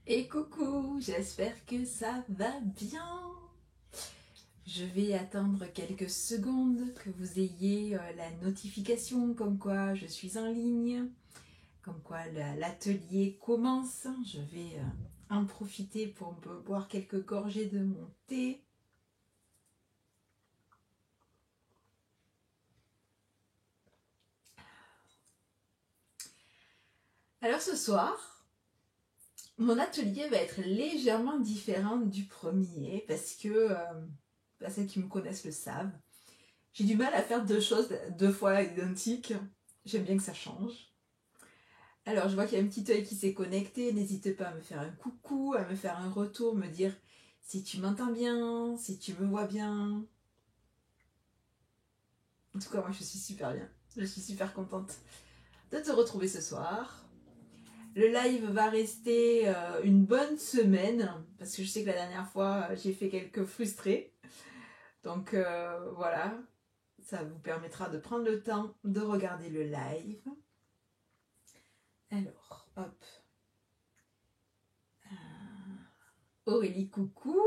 Et coucou, j'espère que ça va bien. Je vais attendre quelques secondes que vous ayez la notification comme quoi je suis en ligne, comme quoi l'atelier commence. Je vais en profiter pour boire quelques gorgées de mon thé. Alors ce soir, mon atelier va être légèrement différent du premier parce que, celles qui me connaissent le savent, j'ai du mal à faire deux choses deux fois identiques. J'aime bien que ça change. Alors, je vois qu'il y a un petit œil qui s'est connecté. N'hésite pas à me faire un coucou, à me faire un retour, me dire si tu m'entends bien, si tu me vois bien. En tout cas, moi, je suis super bien. Je suis super contente de te retrouver ce soir. Le live va rester une bonne semaine parce que je sais que la dernière fois, j'ai fait quelques frustrés. Donc, voilà, ça vous permettra de prendre le temps de regarder le live. Alors, hop. Aurélie, coucou.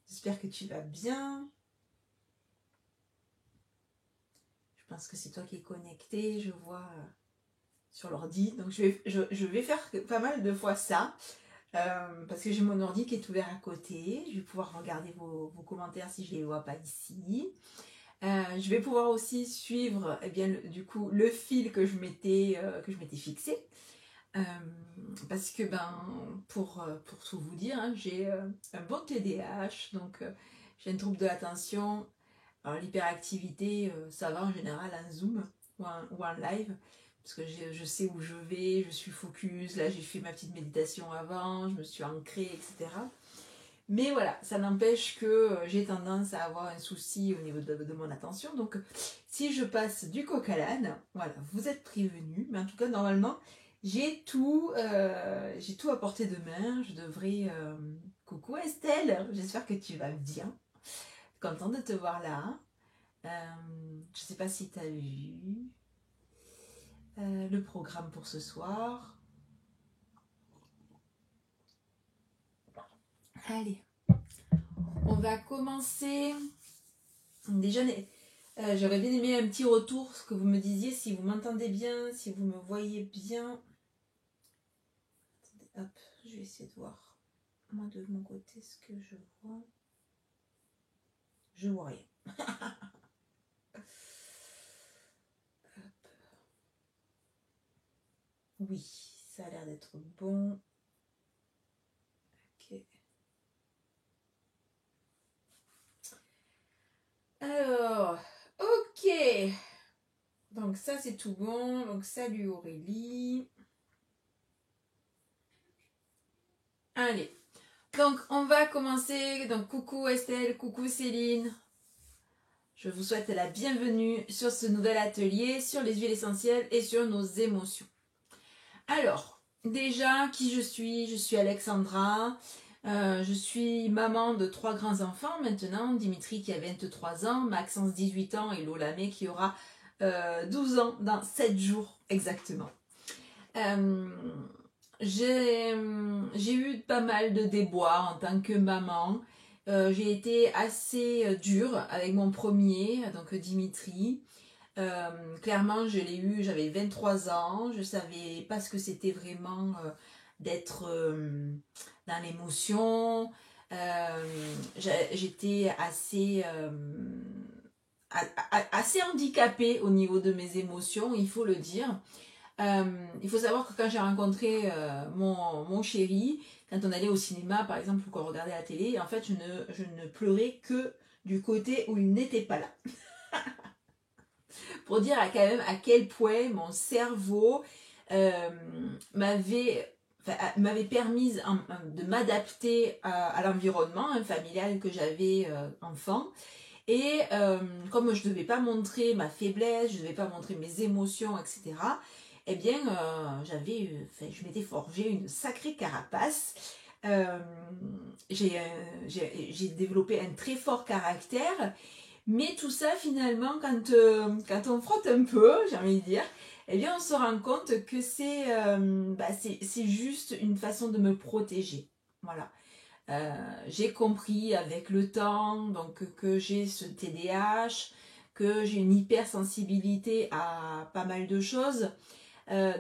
J'espère que tu vas bien. Je pense que c'est toi qui es connecté, je vois sur l'ordi. Donc je vais faire pas mal de fois ça. Parce que j'ai mon ordi qui est ouvert à côté. Je vais pouvoir regarder vos commentaires si je ne les vois pas ici. Je vais pouvoir aussi suivre du coup, le fil que je m'étais fixé. Parce que pour tout vous dire, hein, j'ai un bon TDAH, donc j'ai un trouble de l'attention. Alors l'hyperactivité, ça va en général en Zoom ou en live, parce que je sais où je vais, je suis focus, là j'ai fait ma petite méditation avant, je me suis ancrée, etc. Mais voilà, ça n'empêche que j'ai tendance à avoir un souci au niveau de mon attention, donc si je passe du coq à l'âne, voilà, vous êtes prévenus, mais en tout cas normalement, j'ai tout à portée de main, je devrais... Coucou Estelle, j'espère que tu vas bien, contente de te voir là. Je sais pas si tu as vu le programme pour ce soir. Allez, on va commencer. Déjà, j'aurais bien aimé un petit retour, ce que vous me disiez, si vous m'entendez bien, si vous me voyez bien. Attendez, hop, je vais essayer de voir, moi de mon côté, ce que je vois. Je vois rien. Oui, ça a l'air d'être bon. Ok. Alors, ok. Donc ça c'est tout bon. Donc salut Aurélie. Allez. Donc on va commencer. Donc coucou Estelle, coucou Céline. Je vous souhaite la bienvenue sur ce nouvel atelier sur les huiles essentielles et sur nos émotions. Alors, déjà, qui je suis? Je suis Alexandra. Je suis maman de 3 grands-enfants maintenant. Dimitri qui a 23 ans, Maxence 18 ans et Lolamé qui aura 12 ans dans 7 jours exactement. J'ai eu pas mal de déboires en tant que maman. J'ai été assez dure avec mon premier, donc Dimitri. Clairement, je l'ai eu, j'avais 23 ans, je savais pas ce que c'était vraiment d'être dans l'émotion. J'étais assez handicapée au niveau de mes émotions, il faut le dire. Il faut savoir que quand j'ai rencontré mon chéri, quand on allait au cinéma par exemple ou qu'on regardait la télé, en fait je ne pleurais que du côté où il n'était pas là. Pour dire quand même à quel point mon cerveau m'avait permis de m'adapter à l'environnement familial que j'avais enfant. Et comme je ne devais pas montrer ma faiblesse, je ne devais pas montrer mes émotions, etc., eh bien, je m'étais forgé une sacrée carapace. J'ai développé un très fort caractère. Mais tout ça, finalement, quand on frotte un peu, j'ai envie de dire, eh bien on se rend compte que c'est juste une façon de me protéger. Voilà. J'ai compris avec le temps donc, que j'ai ce TDAH, que j'ai une hypersensibilité à pas mal de choses.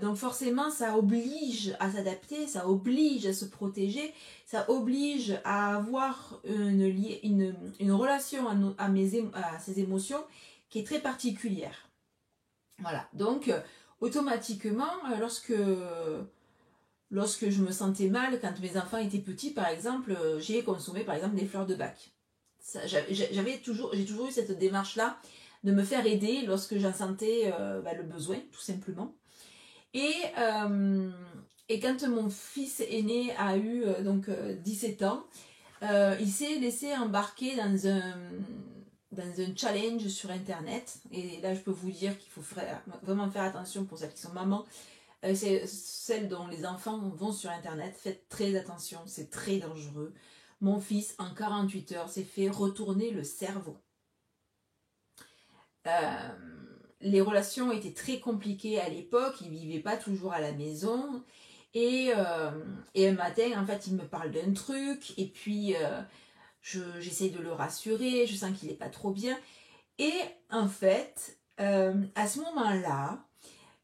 Donc forcément, ça oblige à s'adapter, ça oblige à se protéger, ça oblige à avoir une relation à ces émotions qui est très particulière. Voilà, donc automatiquement, lorsque je me sentais mal, quand mes enfants étaient petits par exemple, j'ai consommé par exemple des fleurs de bac. J'ai toujours eu cette démarche-là de me faire aider lorsque j'en sentais le besoin, tout simplement. Et, quand mon fils aîné a eu 17 ans, il s'est laissé embarquer dans un challenge sur internet. Et là, je peux vous dire qu'il faut vraiment faire attention pour celles qui sont mamans. C'est celles dont les enfants vont sur internet. Faites très attention, c'est très dangereux. Mon fils, en 48 heures, s'est fait retourner le cerveau. Les relations étaient très compliquées à l'époque, il vivait pas toujours à la maison. Et un matin, en fait, il me parle d'un truc, et puis j'essaye de le rassurer, je sens qu'il n'est pas trop bien. Et en fait, à ce moment-là,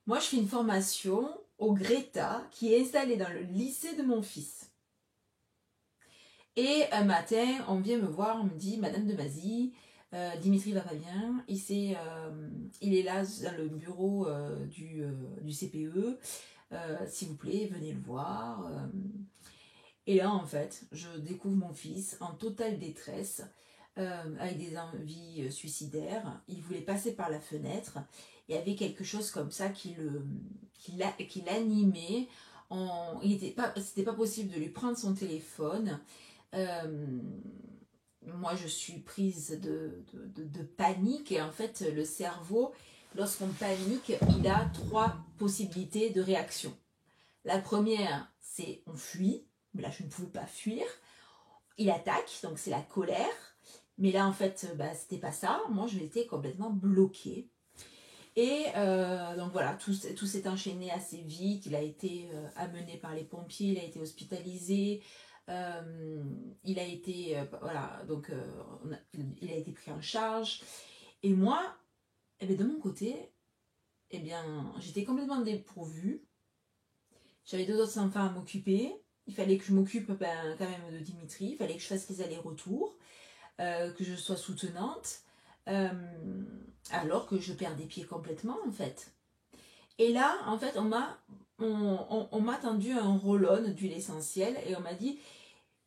moi, je fais une formation au Greta, qui est installée dans le lycée de mon fils. Et un matin, on vient me voir, on me dit, Madame de Mazy, Dimitri va pas bien, il est là dans le bureau du CPE, s'il vous plaît, venez le voir. Et là, en fait, je découvre mon fils en totale détresse, avec des envies suicidaires. Il voulait passer par la fenêtre. Il y avait quelque chose comme ça qui l'animait. C'était pas possible de lui prendre son téléphone. Moi, je suis prise de panique. Et en fait, le cerveau, lorsqu'on panique, il a 3 possibilités de réaction. La première, c'est on fuit. Mais là, je ne pouvais pas fuir. Il attaque, donc c'est la colère. Mais là, en fait, c'était pas ça. Moi, je m'étais complètement bloquée. Et donc voilà, tout s'est enchaîné assez vite. Il a été amené par les pompiers, il a été hospitalisé. Il a été il a été pris en charge. Et moi, de mon côté, j'étais complètement dépourvue. J'avais 2 autres enfants à m'occuper. Il fallait que je m'occupe quand même de Dimitri. Il fallait que je fasse les allers-retours, que je sois soutenante, alors que je perds des pieds complètement en fait. Et là, en fait, on m'a tendu un roll-on d'huile essentielle et on m'a dit,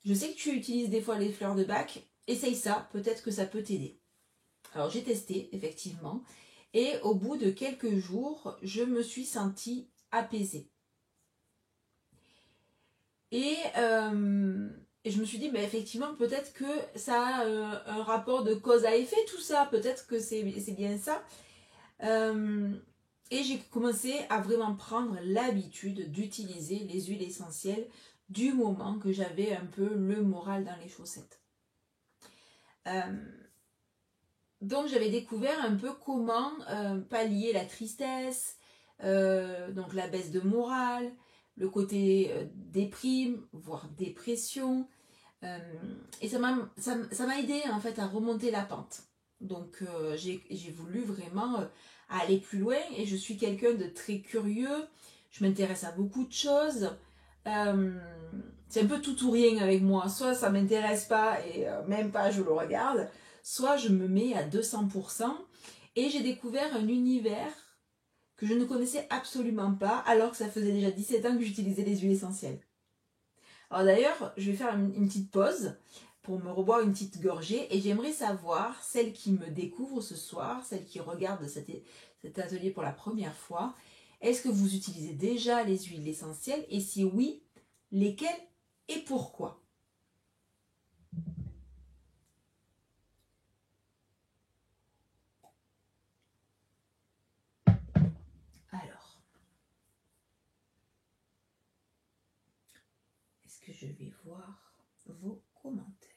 je sais que tu utilises des fois les fleurs de bac, essaye ça, peut-être que ça peut t'aider. Alors j'ai testé, effectivement, et au bout de quelques jours, je me suis sentie apaisée. Et je me suis dit, effectivement, peut-être que ça a un rapport de cause à effet, tout ça. Peut-être que c'est bien ça. Et j'ai commencé à vraiment prendre l'habitude d'utiliser les huiles essentielles du moment que j'avais un peu le moral dans les chaussettes. Donc j'avais découvert un peu comment pallier la tristesse, donc la baisse de morale, le côté déprime, voire dépression. Et ça m'a aidé en fait à remonter la pente. Donc j'ai voulu vraiment aller plus loin et je suis quelqu'un de très curieux. Je m'intéresse à beaucoup de choses. C'est un peu tout ou rien avec moi. Soit ça m'intéresse pas et même pas je le regarde. Soit je me mets à 200% et j'ai découvert un univers que je ne connaissais absolument pas alors que ça faisait déjà 17 ans que j'utilisais les huiles essentielles. Alors d'ailleurs, je vais faire une petite pause pour me reboire une petite gorgée et j'aimerais savoir, celles qui me découvrent ce soir, celles qui regardent cet atelier pour la première fois, est-ce que vous utilisez déjà les huiles essentielles et si oui, lesquelles et pourquoi? Alors, est-ce que je vais voir vos commentaires?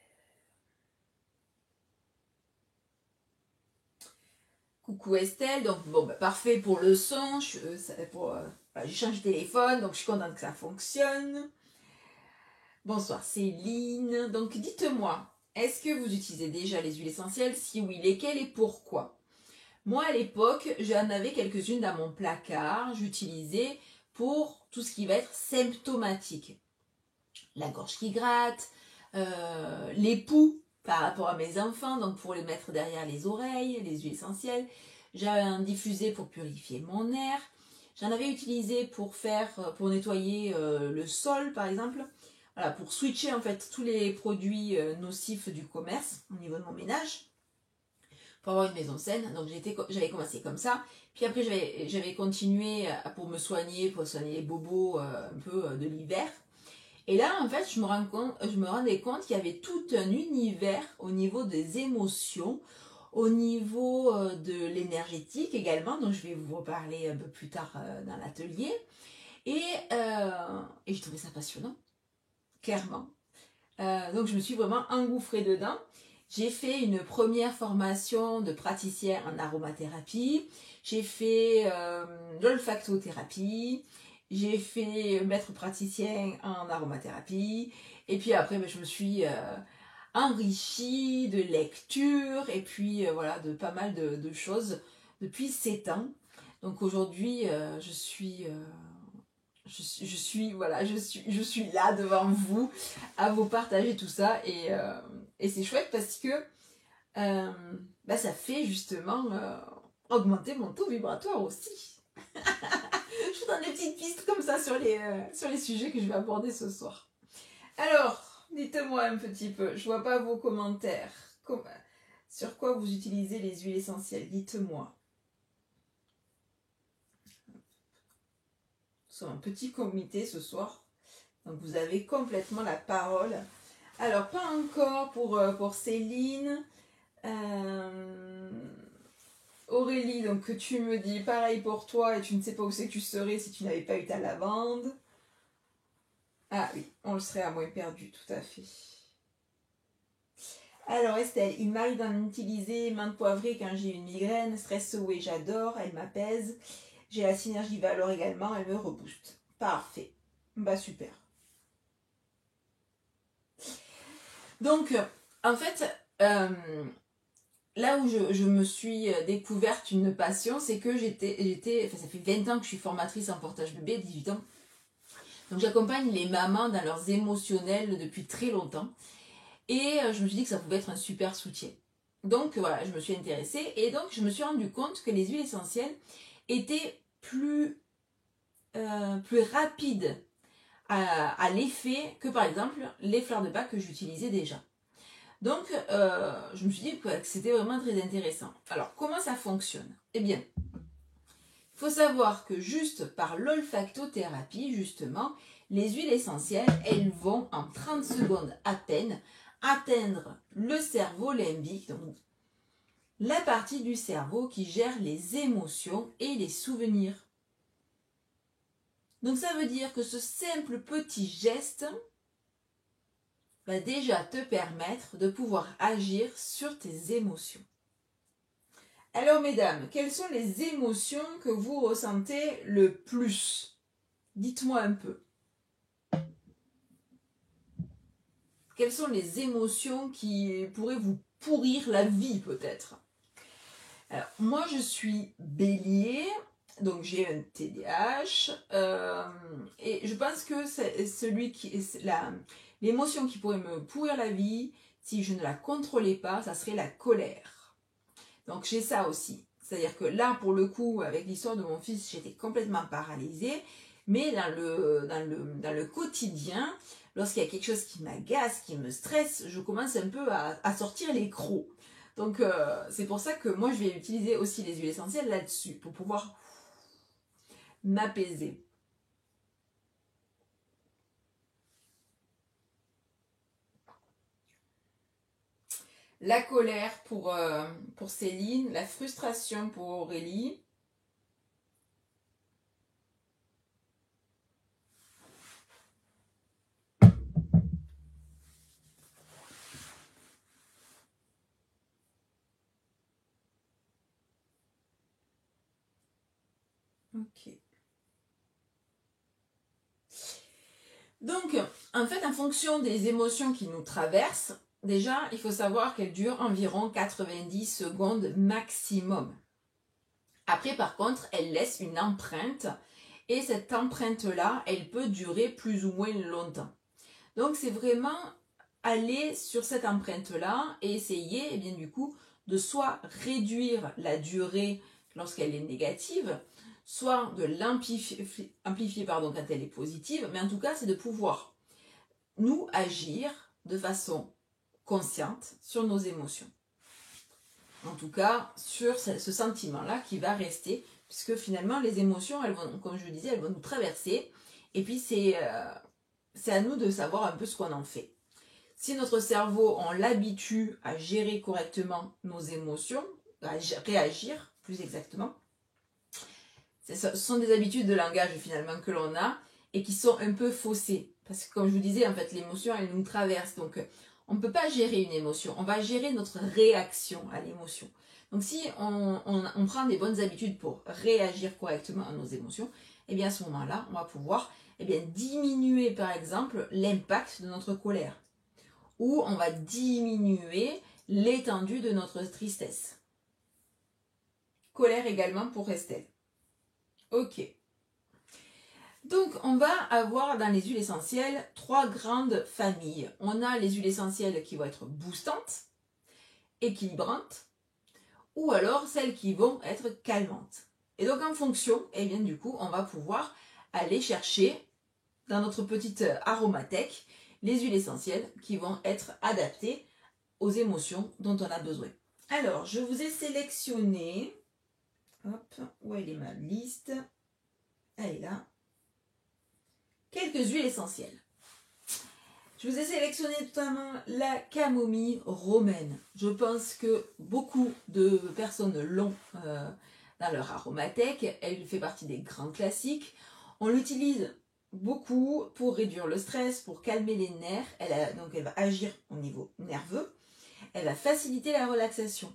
Coucou Estelle, donc bon, bah, parfait pour le son, voilà, j'ai changé de téléphone, donc je suis contente que ça fonctionne. Bonsoir Céline, donc dites-moi, est-ce que vous utilisez déjà les huiles essentielles? Si oui, lesquelles et pourquoi? Moi à l'époque, j'en avais quelques-unes dans mon placard, j'utilisais pour tout ce qui va être symptomatique. La gorge qui gratte, les poux par rapport à mes enfants, donc pour les mettre derrière les oreilles, les huiles essentielles. J'avais un diffusé pour purifier mon air. J'en avais utilisé pour nettoyer le sol par exemple. Voilà, pour switcher en fait tous les produits nocifs du commerce au niveau de mon ménage. Pour avoir une maison saine. Donc j'avais commencé comme ça. Puis après j'avais continué pour me soigner, pour soigner les bobos un peu de l'hiver. Et là, en fait, je me rendais compte qu'il y avait tout un univers au niveau des émotions, au niveau de l'énergétique également, dont je vais vous reparler un peu plus tard dans l'atelier. Et j'ai trouvé ça passionnant, clairement. Donc je me suis vraiment engouffrée dedans. J'ai fait une première formation de praticien en aromathérapie. J'ai fait l'olfactothérapie. J'ai fait maître praticien en aromathérapie. Et puis après, je me suis enrichie de lecture et puis voilà, de pas mal de choses depuis 7 ans. Donc aujourd'hui, je suis là devant vous à vous partager tout ça et c'est chouette parce que ça fait justement augmenter mon taux vibratoire aussi. Je vous donne des petites pistes comme ça sur les sujets que je vais aborder ce soir. Alors, dites-moi un petit peu, je vois pas vos commentaires. Sur quoi vous utilisez les huiles essentielles? Dites-moi. Nous sommes un petit comité ce soir, donc vous avez complètement la parole. Alors, pas encore pour Céline. Aurélie, donc que tu me dis pareil pour toi et tu ne sais pas où c'est que tu serais si tu n'avais pas eu ta lavande. Ah oui, on le serait à moins perdu, tout à fait. Alors Estelle, il m'arrive d'en utiliser menthe poivrée quand j'ai une migraine, stress oui j'adore, elle m'apaise. J'ai la synergie Valor également, elle me rebooste. Parfait, bah super. Donc en fait, là où je me suis découverte une passion, c'est que ça fait 20 ans que je suis formatrice en portage bébé, 18 ans. Donc j'accompagne les mamans dans leurs émotionnels depuis très longtemps. Et je me suis dit que ça pouvait être un super soutien. Donc voilà, je me suis intéressée et donc je me suis rendu compte que les huiles essentielles étaient plus rapides à l'effet que par exemple les fleurs de bac que j'utilisais déjà. Donc je me suis dit que c'était vraiment très intéressant. Alors comment ça fonctionne? Eh bien, il faut savoir que juste par l'olfactothérapie, justement, les huiles essentielles, elles vont en 30 secondes à peine atteindre le cerveau limbique, donc la partie du cerveau qui gère les émotions et les souvenirs. Donc ça veut dire que ce simple petit geste va déjà te permettre de pouvoir agir sur tes émotions. Alors mesdames, quelles sont les émotions que vous ressentez le plus? Dites-moi un peu. Quelles sont les émotions qui pourraient vous pourrir la vie peut-être? Alors, moi je suis bélier, donc j'ai un TDAH, et je pense que c'est l'émotion qui pourrait me pourrir la vie, si je ne la contrôlais pas, ça serait la colère. Donc j'ai ça aussi. C'est-à-dire que là, pour le coup, avec l'histoire de mon fils, j'étais complètement paralysée, mais dans le quotidien, lorsqu'il y a quelque chose qui m'agace, qui me stresse, je commence un peu à sortir les crocs. Donc c'est pour ça que moi je vais utiliser aussi les huiles essentielles là-dessus, pour pouvoir m'apaiser. La colère pour Céline, la frustration pour Aurélie. Ok. Donc, en fait, en fonction des émotions qui nous traversent, déjà, il faut savoir qu'elles durent environ 90 secondes maximum. Après, par contre, elles laissent une empreinte et cette empreinte-là, elle peut durer plus ou moins longtemps. Donc, c'est vraiment aller sur cette empreinte-là et essayer, eh bien, du coup, de soit réduire la durée lorsqu'elle est négative, soit de l'amplifier quand elle est positive, mais en tout cas, c'est de pouvoir nous agir de façon consciente sur nos émotions. En tout cas, sur ce sentiment-là qui va rester, puisque finalement, les émotions, elles vont, comme je le disais, elles vont nous traverser, et puis c'est à nous de savoir un peu ce qu'on en fait. Si notre cerveau, on l'habitue à gérer correctement nos émotions, à réagir plus exactement, ce sont des habitudes de langage finalement que l'on a et qui sont un peu faussées. Parce que comme je vous disais, en fait, l'émotion, elle nous traverse. Donc, on ne peut pas gérer une émotion. On va gérer notre réaction à l'émotion. Donc, si on prend des bonnes habitudes pour réagir correctement à nos émotions, eh bien, à ce moment-là, on va pouvoir diminuer, par exemple, l'impact de notre colère. Ou on va diminuer l'étendue de notre tristesse. Colère également pour Estelle. Ok. Donc, on va avoir dans les huiles essentielles 3 grandes familles. On a les huiles essentielles qui vont être boostantes, équilibrantes, ou alors celles qui vont être calmantes. Et donc, en fonction, eh bien, du coup, on va pouvoir aller chercher dans notre petite aromathèque les huiles essentielles qui vont être adaptées aux émotions dont on a besoin. Alors, je vous ai sélectionné... Hop, où elle est ma liste? Elle est là. Quelques huiles essentielles. Je vous ai sélectionné notamment la camomille romaine. Je pense que beaucoup de personnes l'ont dans leur aromathèque. Elle fait partie des grands classiques. On l'utilise beaucoup pour réduire le stress, pour calmer les nerfs. Donc elle va agir au niveau nerveux. Elle va faciliter la relaxation.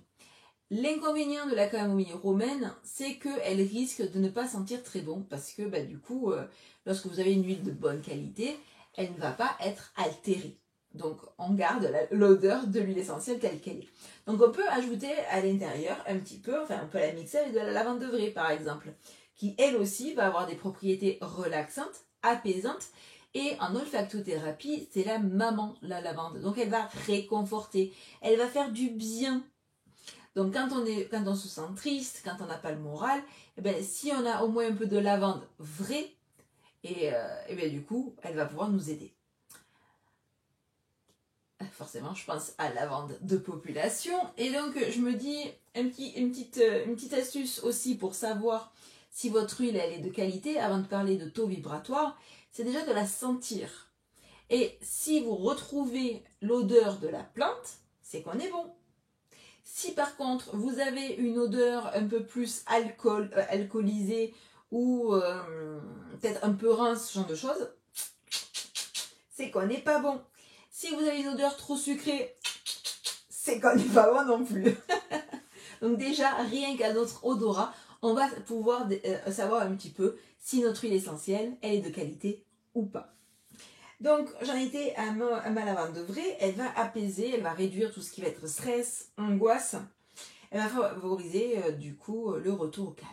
L'inconvénient de la camomille romaine, c'est qu'elle risque de ne pas sentir très bon parce que du coup, lorsque vous avez une huile de bonne qualité, elle ne va pas être altérée. Donc on garde l'odeur de l'huile essentielle telle qu'elle est. Donc on peut ajouter à l'intérieur un petit peu, on peut la mixer avec de la lavande de vraie par exemple, qui elle aussi va avoir des propriétés relaxantes, apaisantes, et en olfactothérapie, c'est la maman, la lavande. Donc elle va réconforter, elle va faire du bien. Donc quand on se sent triste, quand on n'a pas le moral, si on a au moins un peu de lavande vraie, et du coup, elle va pouvoir nous aider. Forcément, je pense à la lavande de population. Et donc, je me dis, une petite astuce aussi pour savoir si votre huile elle est de qualité, avant de parler de taux vibratoire, c'est déjà de la sentir. Et si vous retrouvez l'odeur de la plante, c'est qu'on est bon. Si par contre vous avez une odeur un peu plus alcoolisée ou peut-être un peu rince, ce genre de choses, c'est qu'on n'est pas bon. Si vous avez une odeur trop sucrée, c'est qu'on n'est pas bon non plus. Donc déjà, rien qu'à notre odorat, on va pouvoir savoir un petit peu si notre huile essentielle, elle est de qualité ou pas. Donc, j'en étais à ma lavande de vraie. Elle va apaiser, elle va réduire tout ce qui va être stress, angoisse. Elle va favoriser, du coup, le retour au calme.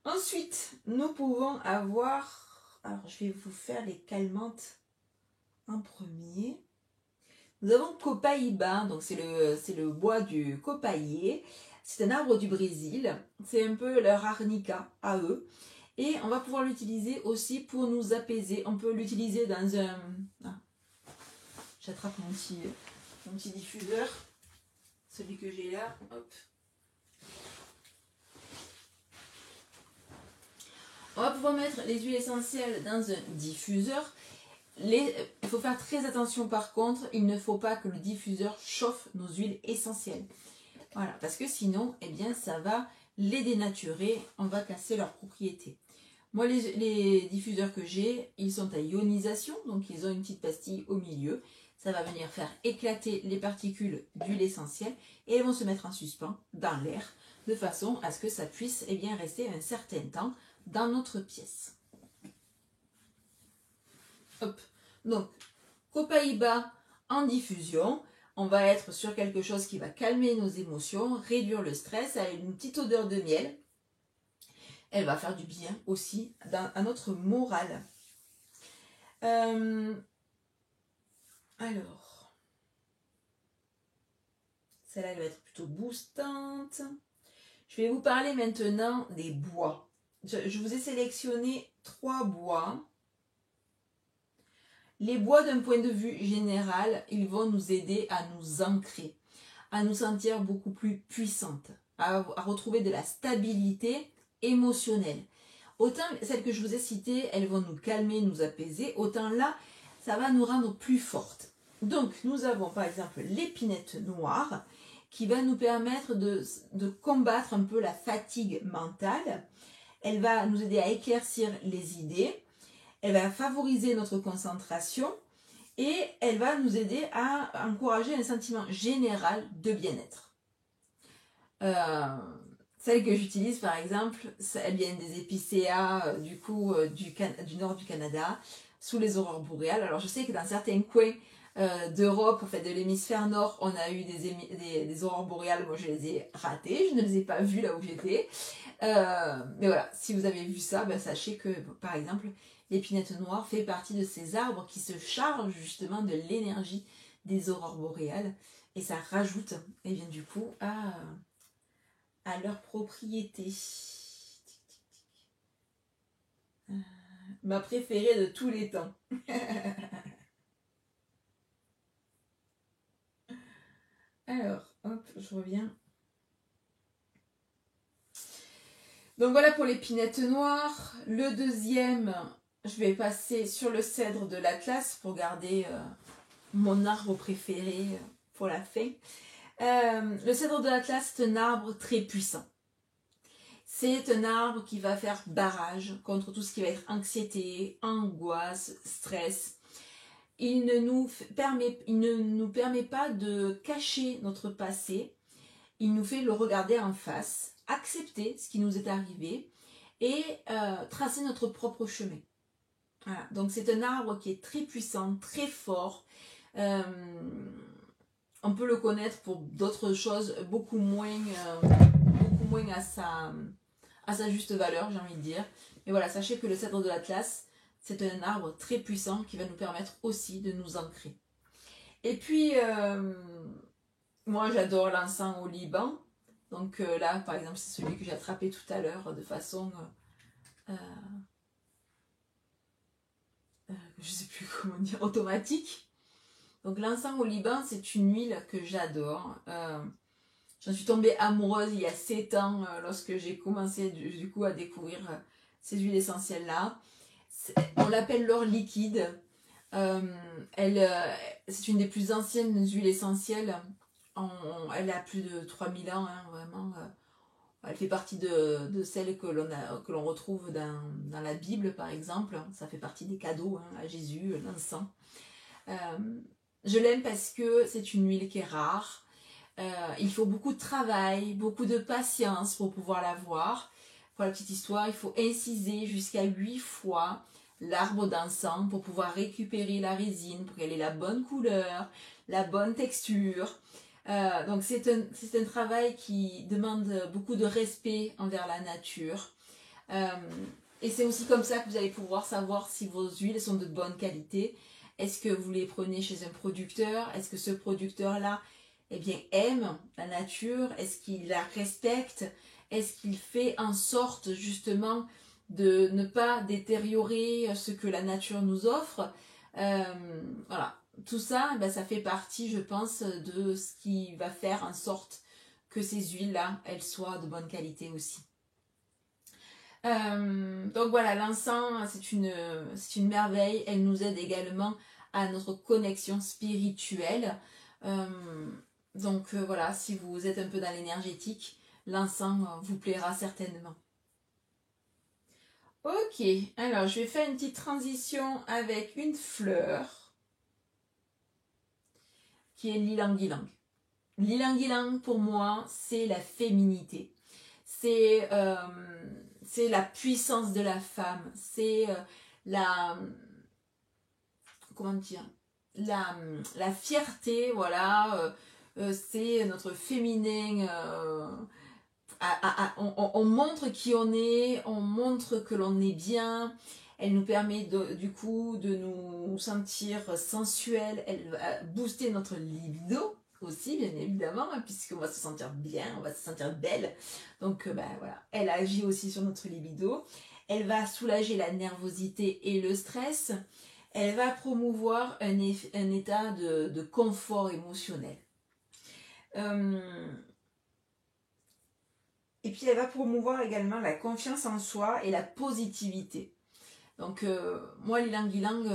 Ensuite, nous pouvons avoir... Alors, je vais vous faire les calmantes en premier. Nous avons Copaïba, donc c'est le bois du copailler. C'est un arbre du Brésil. C'est un peu leur arnica à eux. Et on va pouvoir l'utiliser aussi pour nous apaiser. On peut l'utiliser dans un... Ah. J'attrape mon petit diffuseur. Celui que j'ai là. Hop. On va pouvoir mettre les huiles essentielles dans un diffuseur. Il faut faire très attention par contre. Il ne faut pas que le diffuseur chauffe nos huiles essentielles. Voilà, parce que sinon, ça va les dénaturer. On va casser leurs propriétés. Moi, les diffuseurs que j'ai, ils sont à ionisation, donc ils ont une petite pastille au milieu. Ça va venir faire éclater les particules d'huile essentielle et elles vont se mettre en suspens dans l'air. de façon à ce que ça puisse bien rester un certain temps dans notre pièce. Hop. Donc, Copaiba en diffusion. On va être sur quelque chose qui va calmer nos émotions, réduire le stress. Elle a une petite odeur de miel. Elle va faire du bien aussi à notre morale. Alors, celle-là, elle va être plutôt boostante. Je vais vous parler maintenant des bois. Je vous ai sélectionné 3 bois. Les bois, d'un point de vue général, ils vont nous aider à nous ancrer, à nous sentir beaucoup plus puissantes, à retrouver de la stabilité émotionnelle. Autant celles que je vous ai citées, elles vont nous calmer, nous apaiser, autant là, ça va nous rendre plus fortes. Donc, nous avons par exemple l'épinette noire qui va nous permettre de combattre un peu la fatigue mentale. Elle va nous aider à éclaircir les idées. Elle va favoriser notre concentration et elle va nous aider à encourager un sentiment général de bien-être. Celle que j'utilise par exemple, elles viennent des épicéas du nord du Canada, sous les aurores boréales. Alors je sais que dans certains coins d'Europe, en fait, de l'hémisphère nord, on a eu des aurores boréales. Moi je les ai ratées, je ne les ai pas vues là où j'étais. Mais voilà, si vous avez vu ça, sachez que par exemple, l'épinette noire fait partie de ces arbres qui se chargent justement de l'énergie des aurores boréales et ça rajoute du coup à leurs propriétés. Ma préférée de tous les temps. Alors, hop, je reviens. Donc voilà pour l'épinette noire. Le deuxième, je vais passer sur le cèdre de l'Atlas pour garder mon arbre préféré pour la fin. Le cèdre de l'Atlas, c'est un arbre très puissant. C'est un arbre qui va faire barrage contre tout ce qui va être anxiété, angoisse, stress. Il ne nous permet pas de cacher notre passé. Il nous fait le regarder en face, accepter ce qui nous est arrivé et tracer notre propre chemin. Voilà. Donc c'est un arbre qui est très puissant, très fort. On peut le connaître pour d'autres choses beaucoup moins à sa juste valeur, j'ai envie de dire. Mais voilà, sachez que le cèdre de l'Atlas, c'est un arbre très puissant qui va nous permettre aussi de nous ancrer. Et puis, moi j'adore l'encens au Liban. Donc là, par exemple, c'est celui que j'ai attrapé tout à l'heure de façon... je sais plus comment dire, automatique. Donc l'encens au Liban, c'est une huile que j'adore. J'en suis tombée amoureuse il y a 7 ans lorsque j'ai commencé du coup à découvrir ces huiles essentielles-là. On l'appelle l'or liquide. C'est une des plus anciennes huiles essentielles. Elle a plus de 3000 ans, hein, vraiment. Elle fait partie de celles que l'on retrouve dans la Bible, par exemple. Ça fait partie des cadeaux à Jésus, l'encens. Je l'aime parce que c'est une huile qui est rare. Il faut beaucoup de travail, beaucoup de patience pour pouvoir l'avoir. Pour la petite histoire, il faut inciser jusqu'à 8 fois l'arbre d'encens pour pouvoir récupérer la résine, pour qu'elle ait la bonne couleur, la bonne texture. Donc c'est un travail qui demande beaucoup de respect envers la nature. Et c'est aussi comme ça que vous allez pouvoir savoir si vos huiles sont de bonne qualité. Est-ce que vous les prenez chez un producteur? Est-ce que ce producteur-là aime la nature? Est-ce qu'il la respecte? Est-ce qu'il fait en sorte justement de ne pas détériorer ce que la nature nous offre? Voilà, tout ça, ça fait partie, je pense, de ce qui va faire en sorte que ces huiles-là, elles soient de bonne qualité aussi. Donc voilà, l'encens, c'est une merveille. Elle nous aide également à notre connexion spirituelle. Donc voilà, si vous êtes un peu dans l'énergétique, l'encens vous plaira certainement. Ok, alors je vais faire une petite transition avec une fleur qui est l'ylang-ylang. L'ylang-ylang pour moi, c'est la féminité. c'est la puissance de la femme, c'est la, comment dire, la fierté, voilà, c'est notre féminin, on montre qui on est, on montre que l'on est bien, elle nous permet du coup de nous sentir sensuels, elle va booster notre libido aussi bien évidemment, hein, puisqu'on va se sentir bien, on va se sentir belle, donc ben, voilà, elle agit aussi sur notre libido, elle va soulager la nervosité et le stress, elle va promouvoir un état de confort émotionnel. Et puis elle va promouvoir également la confiance en soi et la positivité. Donc moi l'ilang ilang,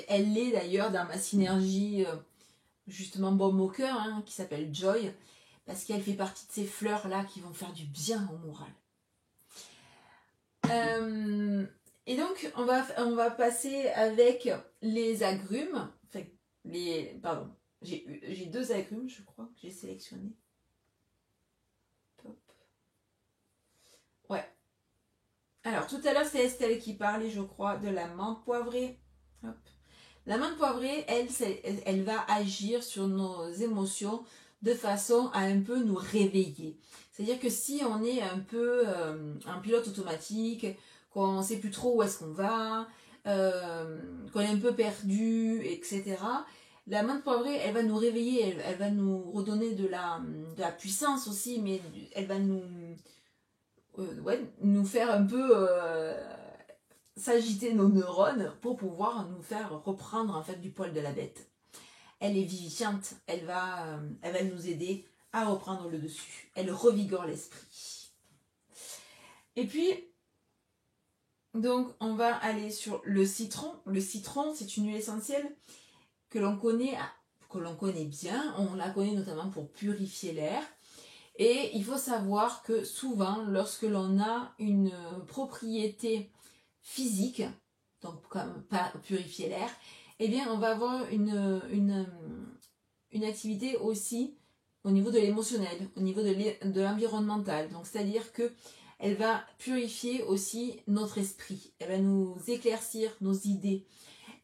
elle l'est d'ailleurs dans ma synergie justement baume au cœur, hein, qui s'appelle Joy, parce qu'elle fait partie de ces fleurs là qui vont faire du bien au moral. Et donc on va passer avec les agrumes, enfin pardon, j'ai 2 agrumes je crois que j'ai sélectionnés. Ouais. Alors, tout à l'heure, c'est Estelle qui parlait, je crois, de la menthe poivrée. Hop. La menthe poivrée, elle va agir sur nos émotions de façon à un peu nous réveiller. C'est-à-dire que si on est un peu en pilote automatique, qu'on ne sait plus trop où est-ce qu'on va, qu'on est un peu perdu, etc., la menthe poivrée, elle va nous réveiller, elle va nous redonner de la puissance aussi, mais elle va nous faire un peu s'agiter nos neurones pour pouvoir nous faire reprendre en fait du poil de la bête. Elle est vivifiante, elle va nous aider à reprendre le dessus. Elle revigore l'esprit. Et puis, donc, on va aller sur le citron. Le citron, c'est une huile essentielle que l'on connaît bien. On la connaît notamment pour purifier l'air. Et il faut savoir que souvent, lorsque l'on a une propriété physique, donc comme pas purifier l'air, eh bien on va avoir une activité aussi au niveau de l'émotionnel, au niveau de l'environnemental. Donc c'est-à-dire que elle va purifier aussi notre esprit, elle va nous éclaircir nos idées,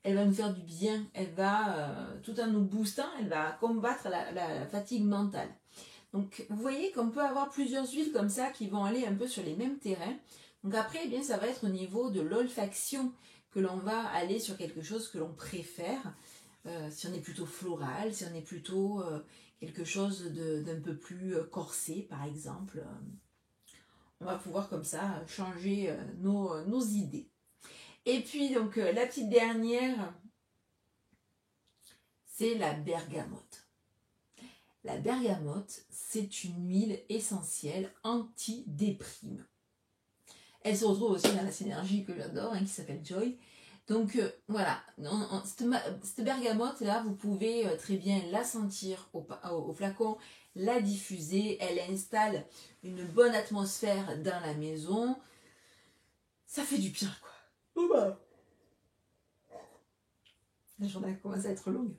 elle va nous faire du bien, elle va, tout en nous boostant, elle va combattre la fatigue mentale. Donc vous voyez qu'on peut avoir plusieurs huiles comme ça qui vont aller un peu sur les mêmes terrains. Donc après, eh bien, ça va être au niveau de l'olfaction que l'on va aller sur quelque chose que l'on préfère. Si on est plutôt floral, si on est plutôt quelque chose d'un peu plus corsé par exemple. On va pouvoir comme ça changer nos idées. Et puis donc la petite dernière, c'est la bergamote. La bergamote, c'est une huile essentielle anti-déprime. Elle se retrouve aussi dans la synergie que j'adore, hein, qui s'appelle Joy. Donc voilà, cette bergamote là, vous pouvez très bien la sentir au flacon, la diffuser, elle installe une bonne atmosphère dans la maison. Ça fait du bien quoi. Oh bah. La journée a commencé à être longue.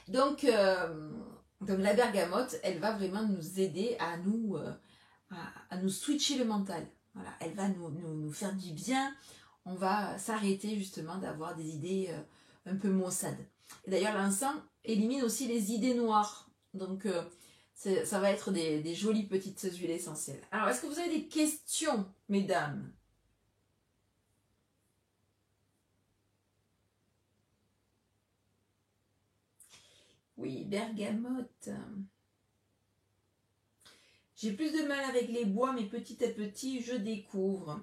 Donc la bergamote, elle va vraiment nous aider à nous switcher le mental. Voilà, elle va nous faire du bien. On va s'arrêter justement d'avoir des idées un peu maussades. Et d'ailleurs, l'encens élimine aussi les idées noires. Donc ça va être des jolies petites huiles essentielles. Alors, est-ce que vous avez des questions, mesdames ? Oui, bergamote. J'ai plus de mal avec les bois, mais petit à petit, je découvre.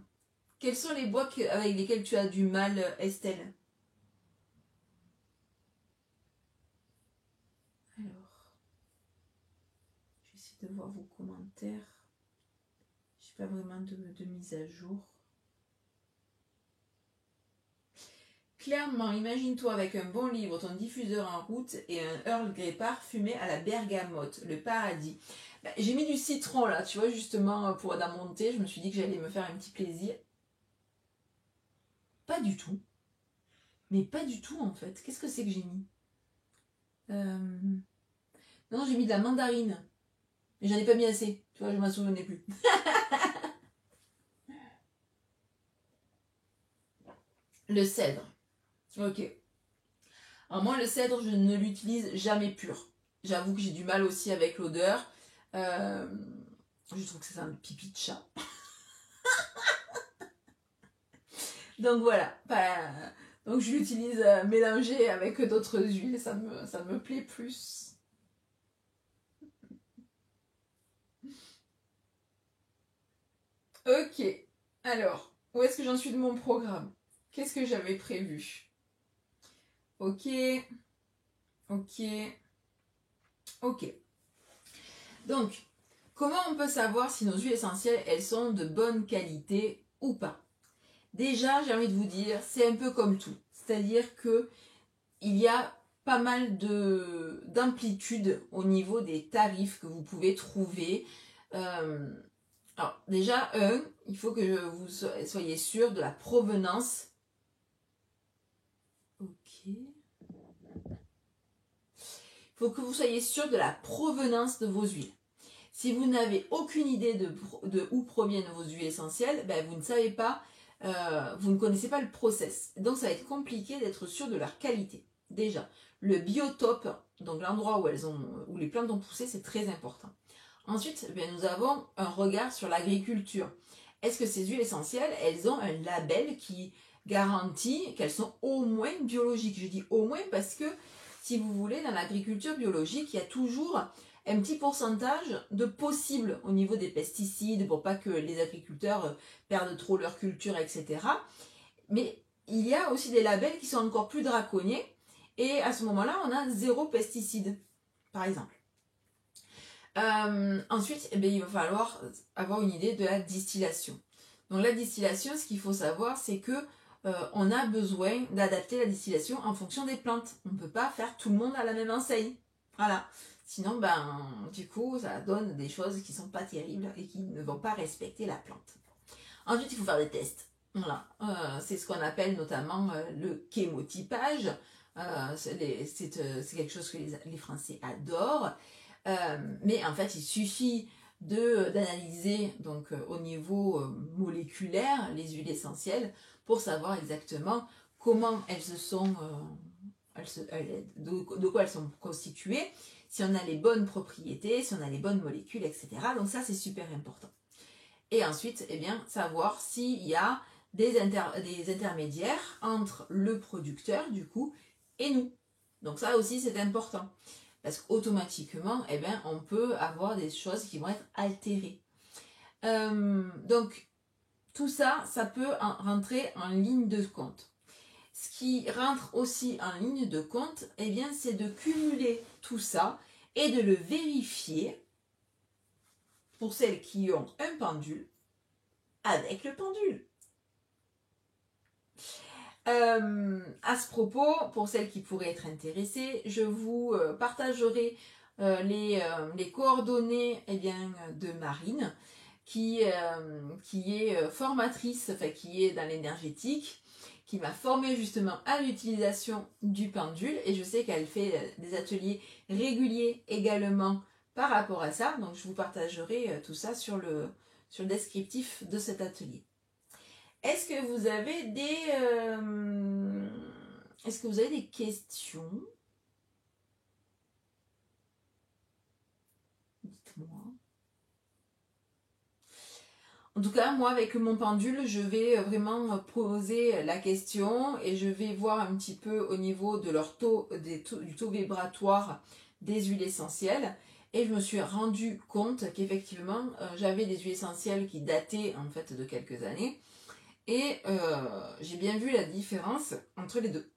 Quels sont les bois avec lesquels tu as du mal, Estelle ? Alors, je vais essayer de voir vos commentaires. Je n'ai pas vraiment de mise à jour. Clairement, imagine-toi avec un bon livre, ton diffuseur en route et un Earl Grey parfumé à la bergamote, le paradis. Ben, j'ai mis du citron là, tu vois, justement pour dans mon thé. Je me suis dit que j'allais me faire un petit plaisir. Pas du tout. Mais pas du tout en fait. Qu'est-ce que c'est que j'ai mis Non, j'ai mis de la mandarine. Mais j'en ai pas mis assez. Tu vois, je m'en souvenais plus. Le cèdre. Ok. Alors moi, le cèdre, je ne l'utilise jamais pur. J'avoue que j'ai du mal aussi avec l'odeur. Je trouve que c'est un pipi de chat. Donc voilà. Donc je l'utilise mélangé avec d'autres huiles. Ça me plaît plus. Ok. Alors, où est-ce que j'en suis de mon programme? Qu'est-ce que j'avais prévu? Ok. Ok. Ok. Donc, comment on peut savoir si nos huiles essentielles, elles sont de bonne qualité ou pas? Déjà, j'ai envie de vous dire, c'est un peu comme tout. C'est-à-dire que il y a pas mal d'amplitude au niveau des tarifs que vous pouvez trouver. Alors, déjà, il faut que vous soyez sûr de la provenance. Ok. Il faut que vous soyez sûr de la provenance de vos huiles. Si vous n'avez aucune idée de où proviennent vos huiles essentielles, ben vous ne savez pas, vous ne connaissez pas le process. Donc ça va être compliqué d'être sûr de leur qualité. Déjà, le biotope, donc l'endroit où les plantes ont poussé, c'est très important. Ensuite, ben, nous avons un regard sur l'agriculture. Est-ce que ces huiles essentielles, elles ont un label qui garantit qu'elles sont au moins biologiques? Je dis au moins parce que, si vous voulez, dans l'agriculture biologique, il y a toujours un petit pourcentage de possible au niveau des pesticides pour pas que les agriculteurs perdent trop leur culture, etc. Mais il y a aussi des labels qui sont encore plus draconiens et à ce moment-là, on a 0 pesticide, par exemple. Ensuite, eh bien, il va falloir avoir une idée de la distillation. Donc la distillation, ce qu'il faut savoir, c'est que on a besoin d'adapter la distillation en fonction des plantes. On ne peut pas faire tout le monde à la même enseigne. Voilà. Sinon, du coup, ça donne des choses qui ne sont pas terribles et qui ne vont pas respecter la plante. Ensuite, il faut faire des tests. Voilà. C'est ce qu'on appelle notamment le chémotypage. C'est quelque chose que les Français adorent. Mais en fait, il suffit d'analyser donc au niveau moléculaire les huiles essentielles pour savoir exactement comment elles se sont de quoi elles sont constituées, si on a les bonnes propriétés, si on a les bonnes molécules, etc. Donc ça, c'est super important. Et ensuite, eh bien, savoir s'il y a des intermédiaires entre le producteur, du coup, et nous. Donc ça aussi, c'est important. Parce qu'automatiquement, eh bien, on peut avoir des choses qui vont être altérées. Donc, tout ça, ça peut rentrer en ligne de compte. Ce qui rentre aussi en ligne de compte, eh bien, c'est de cumuler tout ça et de le vérifier pour celles qui ont un pendule avec le pendule. À ce propos, pour celles qui pourraient être intéressées, je vous partagerai les coordonnées de Marine, qui est formatrice, enfin qui est dans l'énergétique, qui m'a formée justement à l'utilisation du pendule, et je sais qu'elle fait des ateliers réguliers également par rapport à ça, donc je vous partagerai tout ça sur le descriptif de cet atelier. Est-ce que vous avez des questions? Dites-moi. En tout cas, moi, avec mon pendule, je vais vraiment poser la question et je vais voir un petit peu au niveau de leur du taux vibratoire des huiles essentielles. Et je me suis rendu compte qu'effectivement, j'avais des huiles essentielles qui dataient en fait de quelques années. Et j'ai bien vu la différence entre les deux.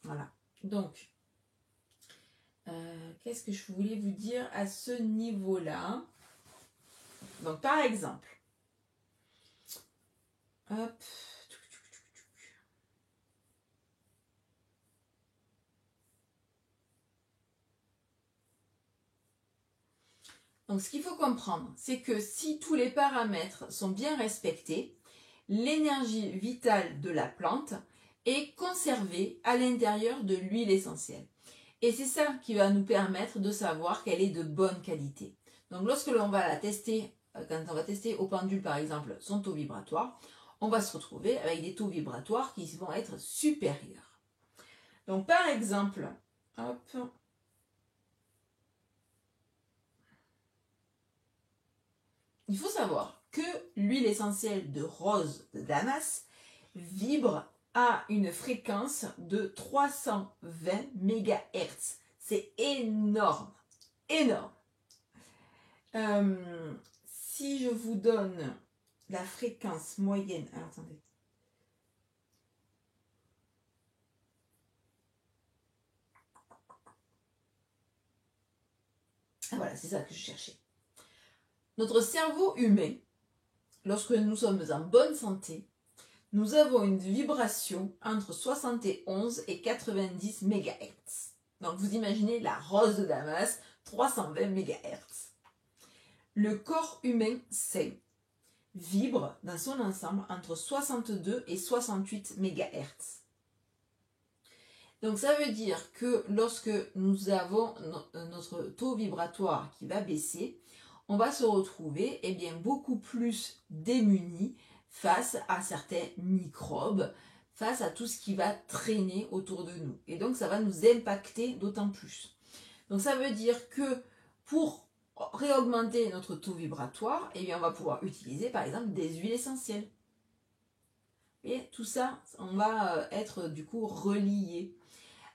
Voilà. Donc, qu'est-ce que je voulais vous dire à ce niveau-là? Donc, par exemple, hop. Donc, ce qu'il faut comprendre, c'est que si tous les paramètres sont bien respectés, l'énergie vitale de la plante est conservée à l'intérieur de l'huile essentielle. Et c'est ça qui va nous permettre de savoir qu'elle est de bonne qualité. Donc lorsque l'on va la tester, quand on va tester au pendule par exemple son taux vibratoire, on va se retrouver avec des taux vibratoires qui vont être supérieurs. Donc par exemple, hop, il faut savoir que l'huile essentielle de rose de Damas vibre à une fréquence de 320 MHz. C'est énorme, énorme. Si je vous donne la fréquence moyenne, alors attendez. Ah voilà, c'est ça que je cherchais. Notre cerveau humain, lorsque nous sommes en bonne santé, nous avons une vibration entre 71 et 90 MHz. Donc vous imaginez la rose de Damas, 320 MHz. Le corps humain sain vibre dans son ensemble entre 62 et 68 MHz. Donc ça veut dire que lorsque nous avons notre taux vibratoire qui va baisser, on va se retrouver beaucoup plus démunis face à certains microbes, face à tout ce qui va traîner autour de nous. Et donc ça va nous impacter d'autant plus. Donc ça veut dire que pour réaugmenter notre taux vibratoire, on va pouvoir utiliser par exemple des huiles essentielles. Et tout ça, on va être du coup relié.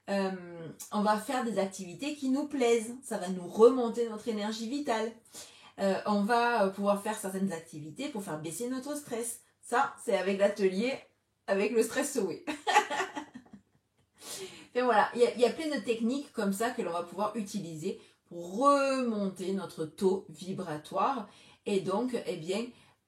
On va faire des activités qui nous plaisent, ça va nous remonter notre énergie vitale. On va pouvoir faire certaines activités pour faire baisser notre stress. Ça, c'est avec l'atelier, avec le stress Away. Et voilà, il y a plein de techniques comme ça que l'on va pouvoir utiliser pour remonter notre taux vibratoire et donc,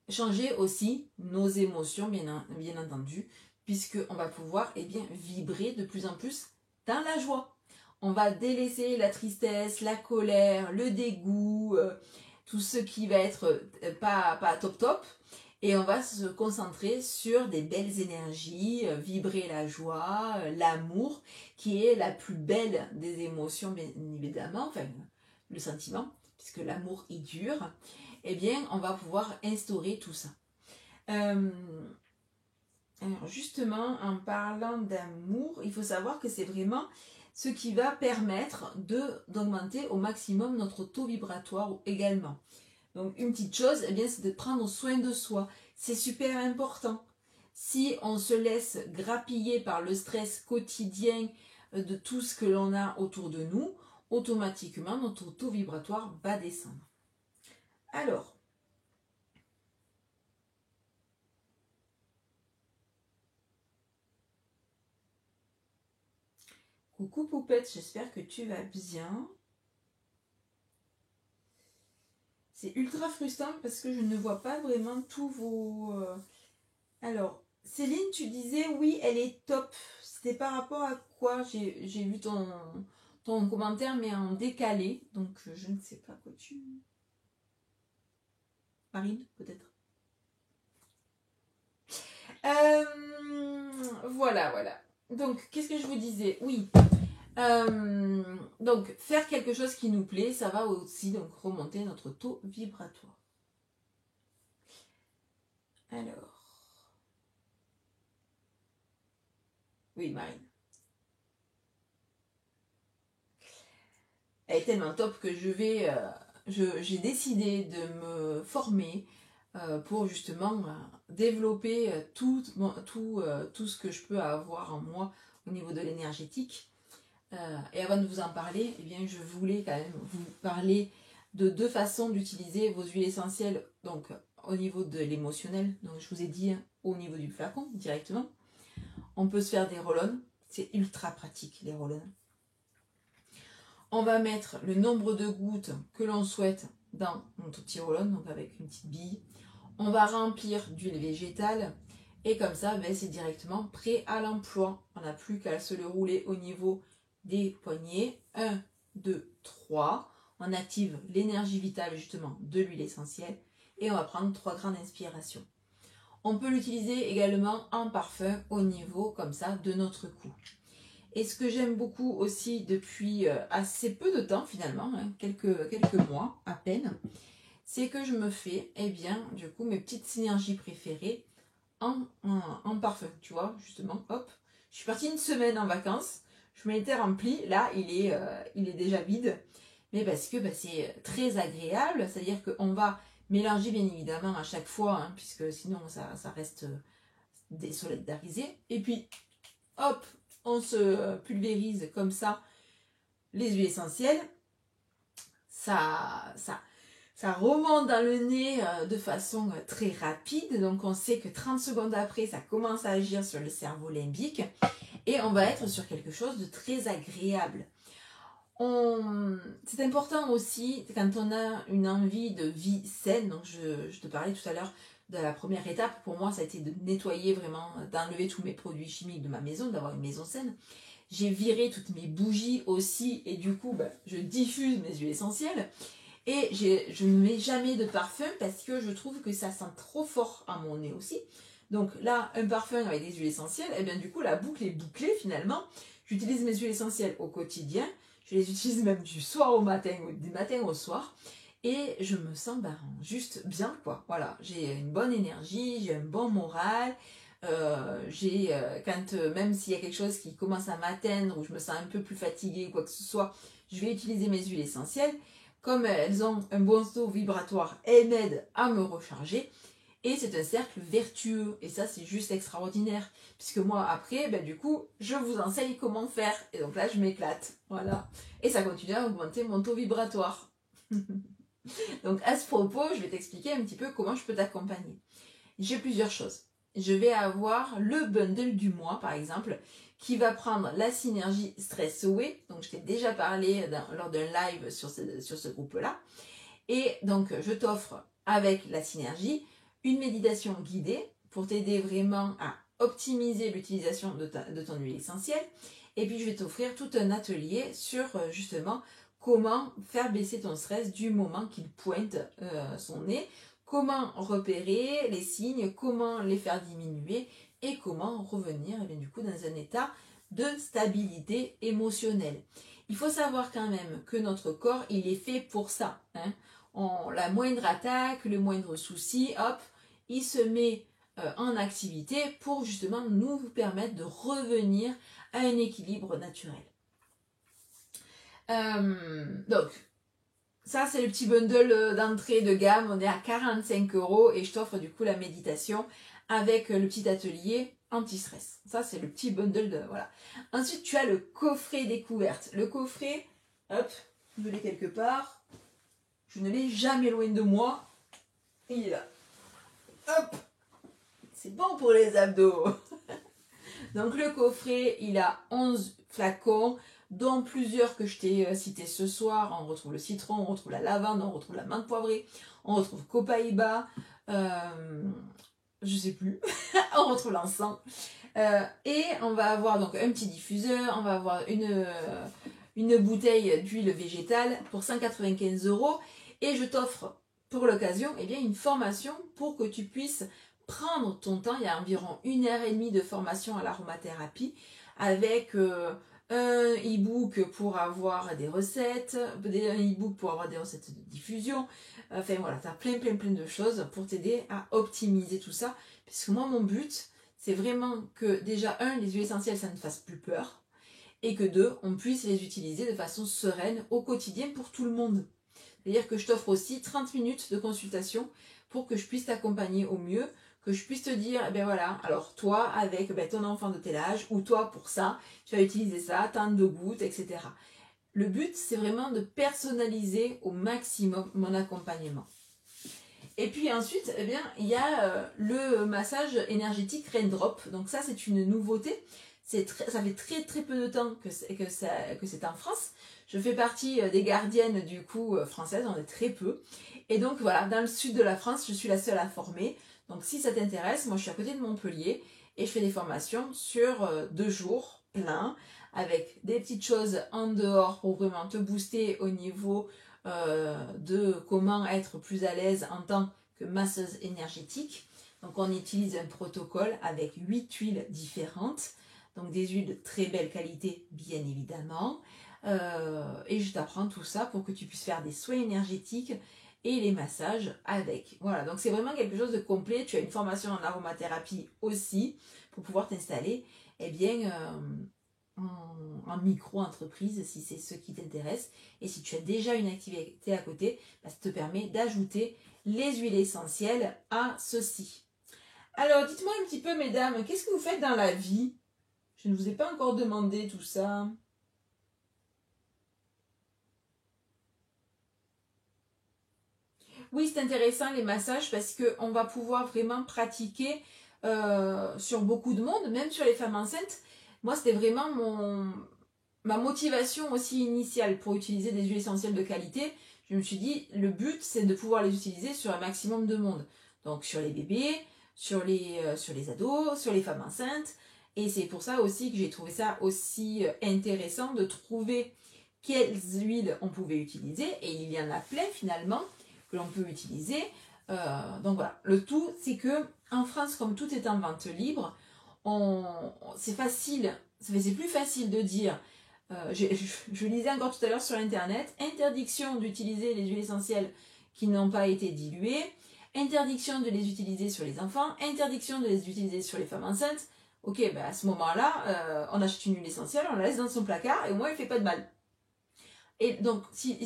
changer aussi nos émotions, bien entendu, puisqu'on va pouvoir vibrer de plus en plus dans la joie. On va délaisser la tristesse, la colère, le dégoût, tout ce qui va être pas top. Et on va se concentrer sur des belles énergies, vibrer la joie, l'amour, qui est la plus belle des émotions, bien évidemment, enfin, le sentiment, puisque l'amour est dur. On va pouvoir instaurer tout ça. Alors justement, en parlant d'amour, il faut savoir que c'est vraiment ce qui va permettre d'augmenter au maximum notre taux vibratoire également. Donc une petite chose, c'est de prendre soin de soi. C'est super important. Si on se laisse grappiller par le stress quotidien de tout ce que l'on a autour de nous, automatiquement notre taux vibratoire va descendre. Alors, coucou Poupette, j'espère que tu vas bien. C'est ultra frustrant parce que je ne vois pas vraiment tous vos... Alors, Céline, tu disais oui, elle est top. C'était par rapport à quoi? J'ai vu ton commentaire, mais en décalé. Donc, je ne sais pas quoi tu... Marine, peut-être. Voilà. Donc, qu'est-ce que je vous disais? Oui. Donc, faire quelque chose qui nous plaît, ça va aussi donc remonter notre taux vibratoire. Alors. Oui, Marine. Elle est tellement top que j'ai décidé de me former pour justement développer tout ce que je peux avoir en moi au niveau de l'énergétique. Et avant de vous en parler, je voulais quand même vous parler de 2 façons d'utiliser vos huiles essentielles, donc au niveau de l'émotionnel. Donc je vous ai dit au niveau du flacon directement. On peut se faire des roll-on, c'est ultra pratique les roll-on. On va mettre le nombre de gouttes que l'on souhaite dans notre petit roll-on, donc avec une petite bille. On va remplir d'huile végétale et comme ça, c'est directement prêt à l'emploi. On n'a plus qu'à se le rouler au niveau des poignets. 1, 2, 3. On active l'énergie vitale justement de l'huile essentielle et on va prendre 3 grandes inspirations. On peut l'utiliser également en parfum au niveau comme ça de notre cou. Et ce que j'aime beaucoup aussi depuis assez peu de temps finalement, hein, quelques mois à peine, c'est que je me fais, eh bien, du coup, mes petites synergies préférées en parfum, tu vois, justement, hop. Je suis partie une semaine en vacances, je m'étais remplie, là, il est déjà vide, mais parce que bah, c'est très agréable, c'est-à-dire qu'on va mélanger bien évidemment à chaque fois, hein, puisque sinon ça reste désolidarisé, et puis, hop, on se pulvérise comme ça les huiles essentielles, ça remonte dans le nez de façon très rapide, donc on sait que 30 secondes après, ça commence à agir sur le cerveau limbique et on va être sur quelque chose de très agréable. C'est important aussi quand on a une envie de vie saine, donc je te parlais tout à l'heure de la première étape, pour moi ça a été de nettoyer vraiment, d'enlever tous mes produits chimiques de ma maison, d'avoir une maison saine. J'ai viré toutes mes bougies aussi et du coup je diffuse mes huiles essentielles. Et je ne mets jamais de parfum parce que je trouve que ça sent trop fort à mon nez aussi. Donc là, un parfum avec des huiles essentielles, et bien du coup, la boucle est bouclée finalement. J'utilise mes huiles essentielles au quotidien. Je les utilise même du soir au matin ou du matin au soir. Et je me sens juste bien, quoi. Voilà, j'ai une bonne énergie, j'ai un bon moral. Même s'il y a quelque chose qui commence à m'atteindre ou je me sens un peu plus fatiguée ou quoi que ce soit, je vais utiliser mes huiles essentielles. Comme elles ont un bon taux vibratoire, elles m'aident à me recharger. Et c'est un cercle vertueux. Et ça, c'est juste extraordinaire. Puisque moi, après, du coup, je vous enseigne comment faire. Et donc là, je m'éclate. Voilà. Et ça continue à augmenter mon taux vibratoire. Donc à ce propos, je vais t'expliquer un petit peu comment je peux t'accompagner. J'ai plusieurs choses. Je vais avoir le bundle du mois, par exemple, qui va prendre la synergie Stress Away. Donc, je t'ai déjà parlé lors d'un live sur ce groupe-là. Et donc, je t'offre avec la synergie une méditation guidée pour t'aider vraiment à optimiser l'utilisation de ton huile essentielle. Et puis, je vais t'offrir tout un atelier sur justement comment faire baisser ton stress du moment qu'il pointe son nez, comment repérer les signes, comment les faire diminuer et comment revenir du coup dans un état de stabilité émotionnelle. Il faut savoir quand même que notre corps, il est fait pour ça. Hein. La moindre attaque, le moindre souci, hop, il se met en activité pour justement nous permettre de revenir à un équilibre naturel. Donc, ça c'est le petit bundle d'entrée de gamme, on est à 45 € et je t'offre du coup la méditation avec le petit atelier anti-stress. Ça c'est le petit bundle de... Voilà. Ensuite tu as le coffret découverte. Le coffret, hop, je l'ai quelque part. Je ne l'ai jamais loin de moi. Il est là. Hop, c'est bon pour les abdos. Donc le coffret, il a 11 flacons, dont plusieurs que je t'ai cités ce soir. On retrouve le citron, on retrouve la lavande, on retrouve la menthe poivrée, on retrouve copaïba, je sais plus, on retrouve l'encens. Et on va avoir donc un petit diffuseur, on va avoir une bouteille d'huile végétale pour 195 €. Et je t'offre pour l'occasion une formation pour que tu puisses prendre ton temps. Il y a environ 1h30 de formation à l'aromathérapie avec un e-book pour avoir des recettes, un e-book pour avoir des recettes de diffusion. Enfin voilà, tu as plein de choses pour t'aider à optimiser tout ça. Puisque moi, mon but, c'est vraiment que déjà, les huiles essentielles, ça ne fasse plus peur. Et que 2, on puisse les utiliser de façon sereine au quotidien pour tout le monde. C'est-à-dire que je t'offre aussi 30 minutes de consultation pour que je puisse t'accompagner au mieux, que je puisse te dire, voilà, alors toi avec ton enfant de tel âge, ou toi pour ça, tu vas utiliser ça, tant de gouttes, etc. Le but, c'est vraiment de personnaliser au maximum mon accompagnement. Et puis ensuite, il y a le massage énergétique Raindrop. Donc ça, c'est une nouveauté. Ça fait très peu de temps que c'est en France. Je fais partie des gardiennes du coup françaises, on est très peu. Et donc voilà, dans le sud de la France, je suis la seule à former. Donc si ça t'intéresse, moi je suis à côté de Montpellier et je fais des formations sur 2 jours pleins avec des petites choses en dehors pour vraiment te booster au niveau de comment être plus à l'aise en tant que masseuse énergétique. Donc on utilise un protocole avec 8 huiles différentes. donc des huiles de très belle qualité, bien évidemment. Et je t'apprends tout ça pour que tu puisses faire des soins énergétiques et les massages avec. Voilà, donc c'est vraiment quelque chose de complet. Tu as une formation en aromathérapie aussi pour pouvoir t'installer eh bien, en micro-entreprise si c'est ce qui t'intéresse. Et si tu as déjà une activité à côté, bah, ça te permet d'ajouter les huiles essentielles à ceci. Alors, dites-moi un petit peu, mesdames, qu'est-ce que vous faites dans la vie? Je ne vous ai pas encore demandé tout ça. Oui, c'est intéressant les massages parce qu'on va pouvoir vraiment pratiquer sur beaucoup de monde, même sur les femmes enceintes. Moi, c'était vraiment ma motivation aussi initiale pour utiliser des huiles essentielles de qualité. Je me suis dit, le but, c'est de pouvoir les utiliser sur un maximum de monde. Donc sur les bébés, sur les ados, sur les femmes enceintes. Et c'est pour ça aussi que j'ai trouvé ça aussi intéressant de trouver quelles huiles on pouvait utiliser. Et il y en a plein finalement que l'on peut utiliser. Donc voilà, le tout c'est que en France, comme tout est en vente libre, c'est facile, c'est plus facile de dire, je lisais encore tout à l'heure sur internet, interdiction d'utiliser les huiles essentielles qui n'ont pas été diluées, interdiction de les utiliser sur les enfants, interdiction de les utiliser sur les femmes enceintes. Ok, ben à ce moment-là, on achète une huile essentielle, on la laisse dans son placard et au moins elle ne fait pas de mal. Et donc, si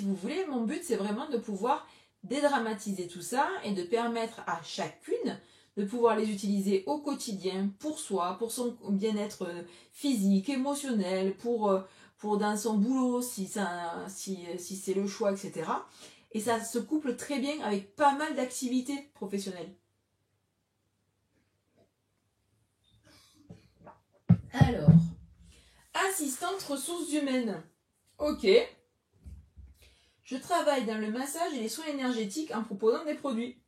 vous voulez, mon but, c'est vraiment de pouvoir dédramatiser tout ça et de permettre à chacune de pouvoir les utiliser au quotidien pour soi, pour son bien-être physique, émotionnel, pour dans son boulot, si c'est le choix, etc. Et ça se couple très bien avec pas mal d'activités professionnelles. Alors, assistante ressources humaines. Ok. Je travaille dans le massage et les soins énergétiques en proposant des produits.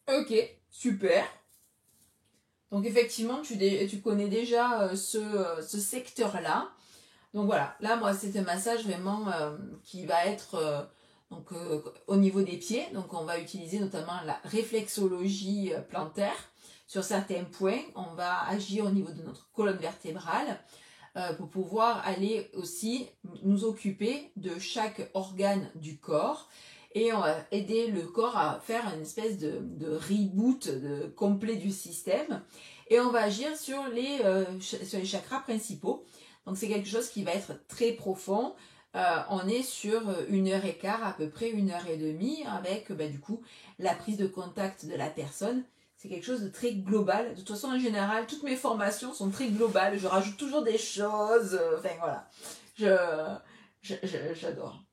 Ok, super. Donc effectivement, tu connais déjà ce secteur-là. Donc voilà, là moi c'est un massage vraiment qui va être au niveau des pieds. Donc on va utiliser notamment la réflexologie plantaire. Sur certains points, on va agir au niveau de notre colonne vertébrale pour pouvoir aller aussi nous occuper de chaque organe du corps et on va aider le corps à faire une espèce de reboot complet du système et on va agir sur les chakras principaux. Donc c'est quelque chose qui va être très profond. On est sur 1h15, à peu près 1h30, avec du coup la prise de contact de la personne. C'est quelque chose de très global. De toute façon, en général, toutes mes formations sont très globales. Je rajoute toujours des choses. Enfin, voilà. J'adore.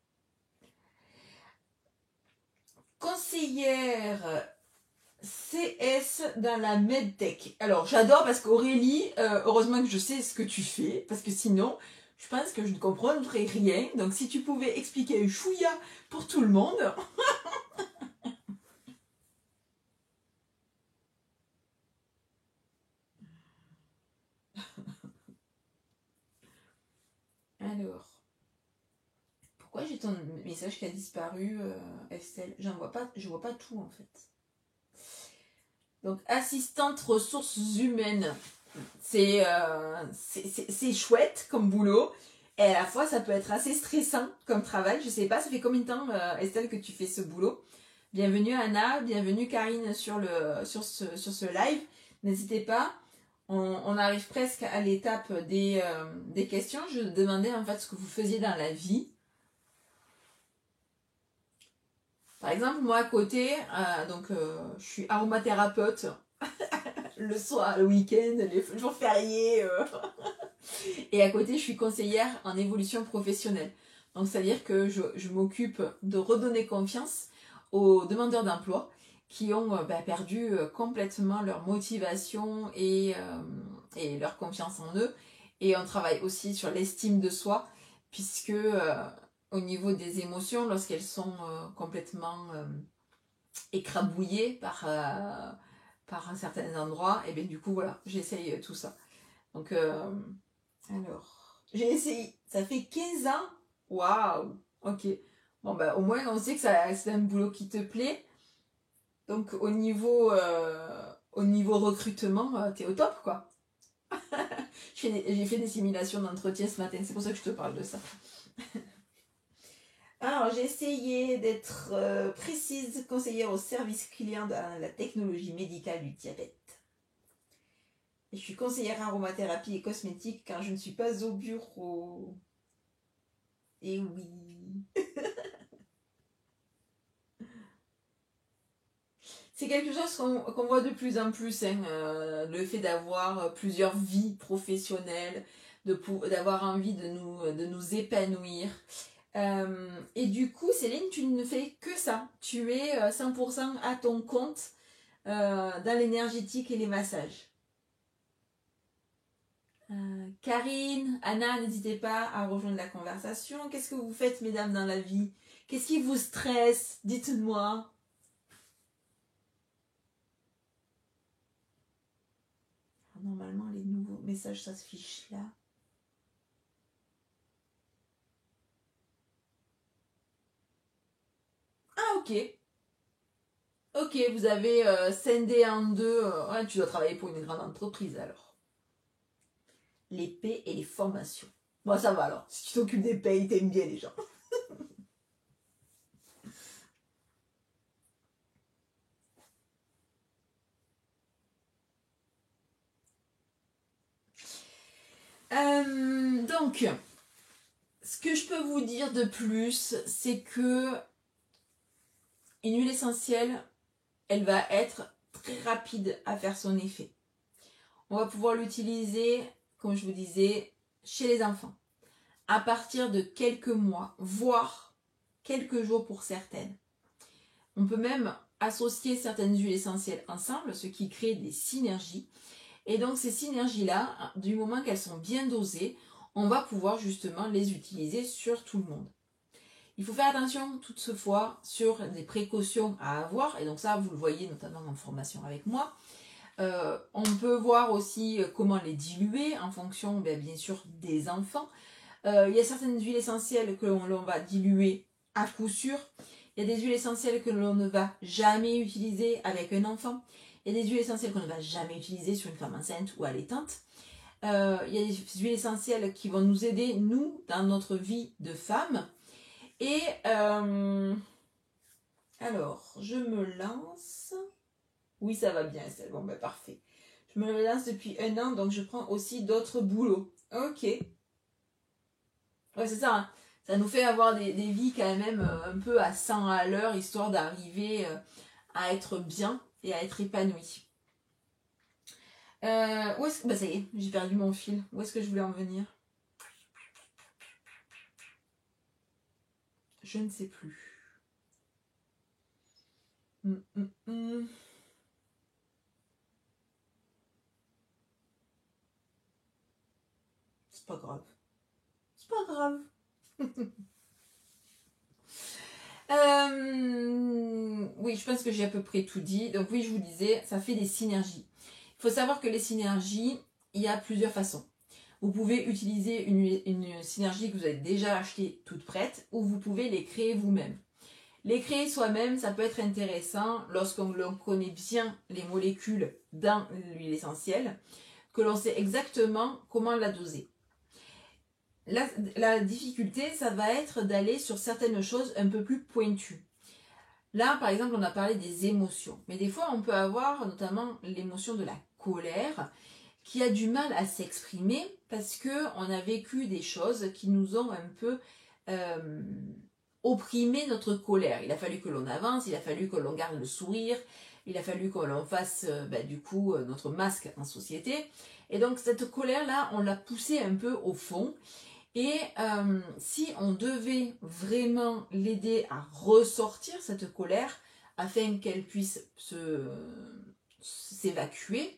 Conseillère CS dans la MedTech. Alors, j'adore parce qu'Aurélie, heureusement que je sais ce que tu fais. Parce que sinon, je pense que je ne comprendrais rien. Donc, si tu pouvais expliquer chouïa pour tout le monde. Alors, pourquoi j'ai ton message qui a disparu, Estelle? Je vois pas tout en fait. Donc, assistante ressources humaines. C'est chouette comme boulot. Et à la fois, ça peut être assez stressant comme travail. Je sais pas, ça fait combien de temps, Estelle, que tu fais ce boulot? Bienvenue Anna, bienvenue Karine sur ce live. N'hésitez pas. On arrive presque à l'étape des questions. Je demandais en fait ce que vous faisiez dans la vie. Par exemple, moi à côté, je suis aromathérapeute le soir, le week-end, les jours fériés. Et à côté, je suis conseillère en évolution professionnelle. Donc, c'est-à-dire que je m'occupe de redonner confiance aux demandeurs d'emploi qui ont perdu complètement leur motivation et leur confiance en eux. Et on travaille aussi sur l'estime de soi, puisque au niveau des émotions, lorsqu'elles sont complètement écrabouillées par certains endroits, et bien du coup, voilà, j'essaye tout ça. Donc, alors, j'ai essayé. Ça fait 15 ans. Waouh. Ok. Bon, bah, au moins, on sait que c'est un boulot qui te plaît. Donc, au niveau recrutement, t'es au top, quoi. J'ai fait des simulations d'entretien ce matin, c'est pour ça que je te parle de ça. Alors, j'ai essayé d'être précise, conseillère au service client dans la technologie médicale du diabète. Et je suis conseillère aromathérapie et cosmétique quand je ne suis pas au bureau. Et oui. C'est quelque chose qu'on voit de plus en plus, hein, le fait d'avoir plusieurs vies professionnelles, d'avoir envie de nous épanouir. Et du coup, Céline, tu ne fais que ça. Tu es 100% à ton compte dans l'énergétique et les massages. Karine, Anna, n'hésitez pas à rejoindre la conversation. Qu'est-ce que vous faites, mesdames, dans la vie? Qu'est-ce qui vous stresse? Dites-moi. Normalement, les nouveaux messages s'affichent là. Ah, ok. Ok, vous avez scindé en deux. Ouais, tu dois travailler pour une grande entreprise alors. Les paies et les formations. Bon, ça va alors. Si tu t'occupes des payes, t'aimes bien les gens. Donc, ce que je peux vous dire de plus, c'est que une huile essentielle, elle va être très rapide à faire son effet. On va pouvoir l'utiliser, comme je vous disais, chez les enfants, à partir de quelques mois, voire quelques jours pour certaines. On peut même associer certaines huiles essentielles ensemble, ce qui crée des synergies. Et donc ces synergies-là, du moment qu'elles sont bien dosées, on va pouvoir justement les utiliser sur tout le monde. Il faut faire attention toutefois sur des précautions à avoir, et donc ça vous le voyez notamment en formation avec moi. On peut voir aussi comment les diluer en fonction bien sûr des enfants. Il y a certaines huiles essentielles que l'on va diluer à coup sûr. Il y a des huiles essentielles que l'on ne va jamais utiliser avec un enfant. Il y a des huiles essentielles qu'on ne va jamais utiliser sur une femme enceinte ou allaitante. Il y a des huiles essentielles qui vont nous aider, nous, dans notre vie de femme. Et alors, je me lance. Oui, ça va bien, Estelle. Bon, ben parfait. Je me lance depuis 1 an, donc je prends aussi d'autres boulots. Ok. Ouais, c'est ça. Hein. Ça nous fait avoir des vies quand même un peu à 100 à l'heure, histoire d'arriver à être bien et à être épanoui. Où est-ce que... Bah ça y est, j'ai perdu mon fil. Où est-ce que je voulais en venir? Je ne sais plus. C'est pas grave. C'est pas grave. Oui, je pense que j'ai à peu près tout dit. Donc oui, je vous disais, ça fait des synergies. Il faut savoir que les synergies, il y a plusieurs façons. Vous pouvez utiliser une synergie que vous avez déjà achetée toute prête, ou vous pouvez les créer vous-même. Les créer soi-même, ça peut être intéressant lorsqu'on connaît bien les molécules dans l'huile essentielle, que l'on sait exactement comment la doser. La difficulté, ça va être d'aller sur certaines choses un peu plus pointues. Là, par exemple, on a parlé des émotions. Mais des fois, on peut avoir notamment l'émotion de la colère qui a du mal à s'exprimer parce qu'on a vécu des choses qui nous ont un peu opprimé notre colère. Il a fallu que l'on avance, il a fallu que l'on garde le sourire, il a fallu que l'on fasse du coup notre masque en société. Et donc cette colère-là, on l'a poussée un peu au fond. Et si on devait vraiment l'aider à ressortir cette colère afin qu'elle puisse s'évacuer,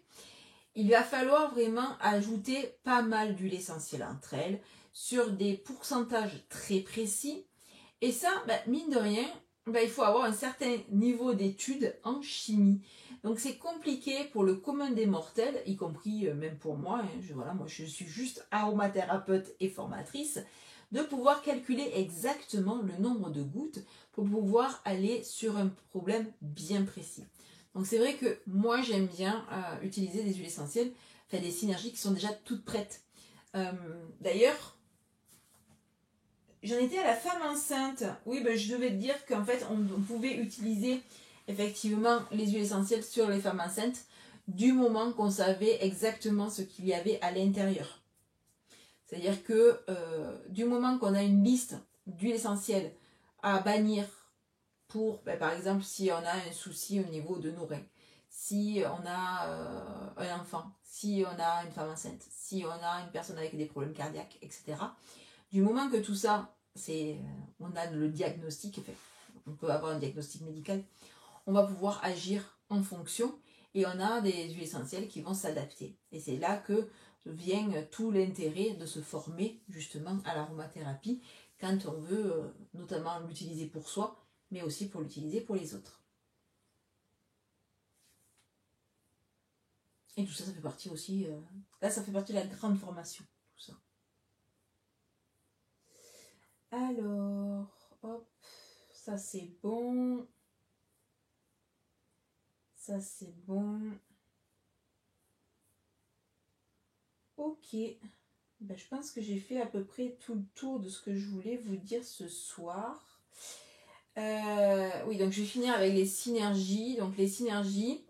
il va falloir vraiment ajouter pas mal d'huile essentielle entre elles sur des pourcentages très précis. Et ça, mine de rien, il faut avoir un certain niveau d'études en chimie. Donc c'est compliqué pour le commun des mortels, y compris même pour moi, hein, moi je suis juste aromathérapeute et formatrice, de pouvoir calculer exactement le nombre de gouttes pour pouvoir aller sur un problème bien précis. Donc c'est vrai que moi j'aime bien utiliser des huiles essentielles, des synergies qui sont déjà toutes prêtes. D'ailleurs, j'en étais à la femme enceinte. Oui, ben, je devais te dire qu'en fait, on pouvait utiliser effectivement les huiles essentielles sur les femmes enceintes du moment qu'on savait exactement ce qu'il y avait à l'intérieur. C'est-à-dire que du moment qu'on a une liste d'huiles essentielles à bannir pour, ben, par exemple, si on a un souci au niveau de nos reins, si on a un enfant, si on a une femme enceinte, si on a une personne avec des problèmes cardiaques, etc. Du moment que tout ça, on a le diagnostic, enfin, on peut avoir un diagnostic médical, on va pouvoir agir en fonction et on a des huiles essentielles qui vont s'adapter. Et c'est là que vient tout l'intérêt de se former justement à l'aromathérapie quand on veut notamment l'utiliser pour soi, mais aussi pour l'utiliser pour les autres. Et tout ça, ça fait partie aussi... là, ça fait partie de la grande formation, tout ça. Alors, hop, ça c'est bon. Ça c'est bon. Ok. Ben, je pense que j'ai fait à peu près tout le tour de ce que je voulais vous dire ce soir. Oui, donc je vais finir avec les synergies. Donc les synergies,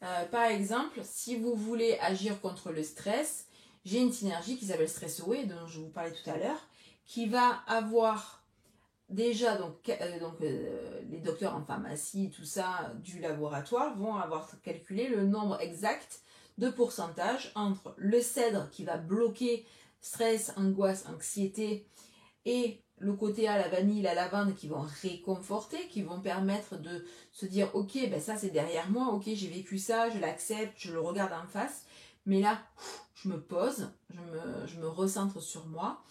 par exemple, si vous voulez agir contre le stress, j'ai une synergie qui s'appelle Stress Away, dont je vous parlais tout à l'heure, qui va avoir déjà, les docteurs en pharmacie, tout ça, du laboratoire, vont avoir calculé le nombre exact de pourcentage entre le cèdre qui va bloquer stress, angoisse, anxiété et le côté à la vanille, la lavande qui vont réconforter, qui vont permettre de se dire ok, ben ça c'est derrière moi, ok j'ai vécu ça, je l'accepte, je le regarde en face, mais là je me pose, je me recentre sur moi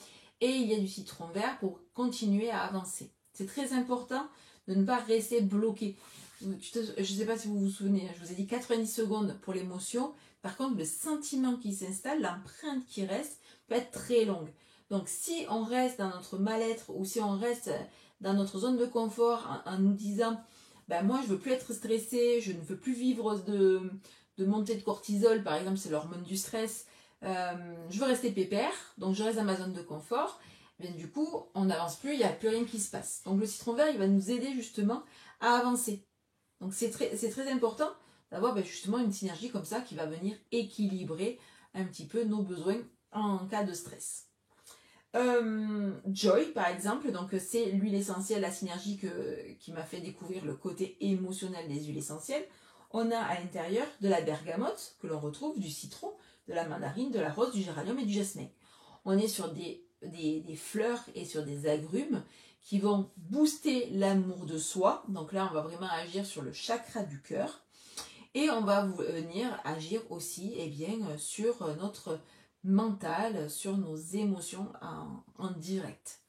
et il y a du citron vert pour continuer à avancer. C'est très important de ne pas rester bloqué. Je ne sais pas si vous vous souvenez, je vous ai dit 90 secondes pour l'émotion, par contre le sentiment qui s'installe, l'empreinte qui reste peut être très longue. Donc si on reste dans notre mal-être ou si on reste dans notre zone de confort en nous disant ben moi je veux plus être stressée, je ne veux plus vivre de montée de cortisol, par exemple c'est l'hormone du stress, je veux rester pépère, donc je reste dans ma zone de confort, bien du coup on n'avance plus, il n'y a plus rien qui se passe. Donc le citron vert il va nous aider justement à avancer. Donc c'est très important d'avoir justement une synergie comme ça qui va venir équilibrer un petit peu nos besoins en cas de stress. Joy par exemple, donc c'est l'huile essentielle, la synergie qui m'a fait découvrir le côté émotionnel des huiles essentielles. On a à l'intérieur de la bergamote que l'on retrouve, du citron, de la mandarine, de la rose, du géranium et du jasmin. On est sur des fleurs et sur des agrumes qui vont booster l'amour de soi. Donc là on va vraiment agir sur le chakra du cœur et on va venir agir aussi sur notre mental, sur nos émotions en direct.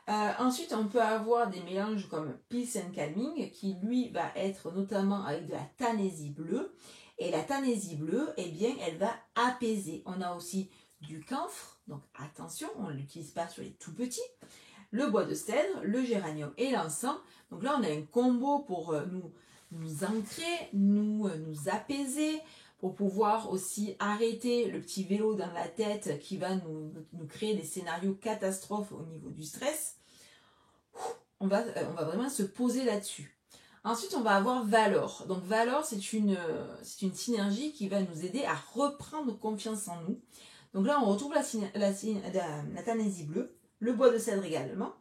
Ensuite, on peut avoir des mélanges comme Peace and Calming, qui lui va être notamment avec de la tanésie bleue. Et la tanésie bleue, elle va apaiser. On a aussi du camphre, donc attention, on ne l'utilise pas sur les tout petits. Le bois de cèdre, le géranium et l'encens. Donc là, on a un combo pour nous ancrer, nous apaiser, pour pouvoir aussi arrêter le petit vélo dans la tête qui va nous créer des scénarios catastrophes au niveau du stress. On va vraiment se poser là-dessus. Ensuite, on va avoir Valor. Donc Valor, c'est une synergie qui va nous aider à reprendre confiance en nous. Donc là, on retrouve la tanésie bleue, le bois de cèdre également.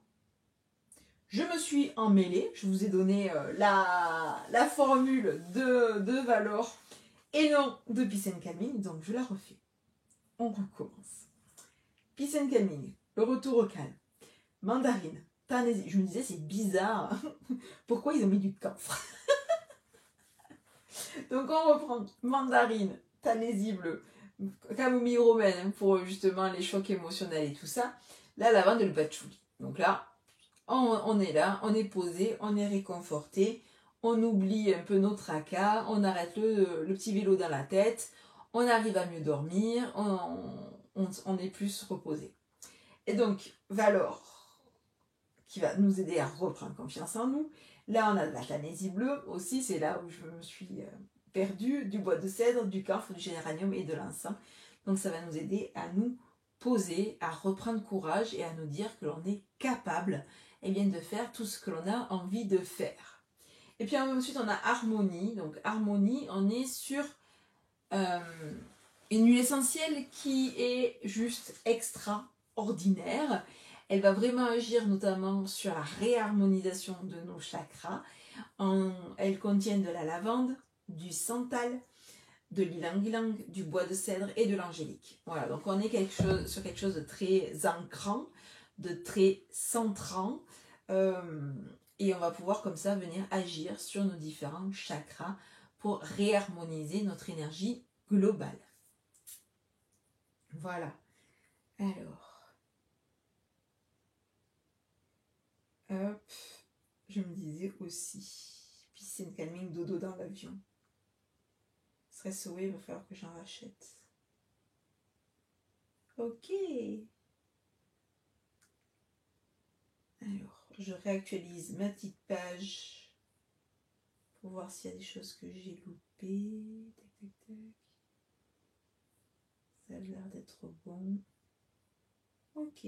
Je me suis emmêlée, je vous ai donné la formule de Valor et non de Peace and Calming, donc je la refais. On recommence. Peace and Calming, le retour au calme. Mandarine, tanésie. Je me disais, c'est bizarre. Pourquoi ils ont mis du camphre? Donc on reprend mandarine, tanésie bleue, camomille romaine pour justement les chocs émotionnels et tout ça. La lavande et le patchouli. Donc là, on est là, on est posé, on est réconforté, on oublie un peu nos tracas, on arrête le petit vélo dans la tête, on arrive à mieux dormir, on est plus reposé. Et donc, Valor, qui va nous aider à reprendre confiance en nous. Là, on a de la tanésie bleue aussi, c'est là où je me suis perdue, du bois de cèdre, du camphre, du géranium et de l'encens. Donc, ça va nous aider à nous poser, à reprendre courage et à nous dire que l'on est capable de faire tout ce que l'on a envie de faire. Et puis ensuite on a harmonie. Donc harmonie, on est sur une huile essentielle qui est juste extraordinaire. Elle va vraiment agir notamment sur la réharmonisation de nos chakras. Elle contient de la lavande, du santal, de l'ylang-ylang, du bois de cèdre et de l'angélique. Voilà, donc on est sur quelque chose de très ancrant, de très centrant. Et on va pouvoir comme ça venir agir sur nos différents chakras pour réharmoniser notre énergie globale. Voilà. Alors. Hop. Je me disais aussi. Puis c'est une calming dodo dans l'avion. Stress away, il va falloir que j'en rachète. Ok. Alors, je réactualise ma petite page pour voir s'il y a des choses que j'ai loupées. Tac, tac, tac. Ça a l'air d'être bon. Ok.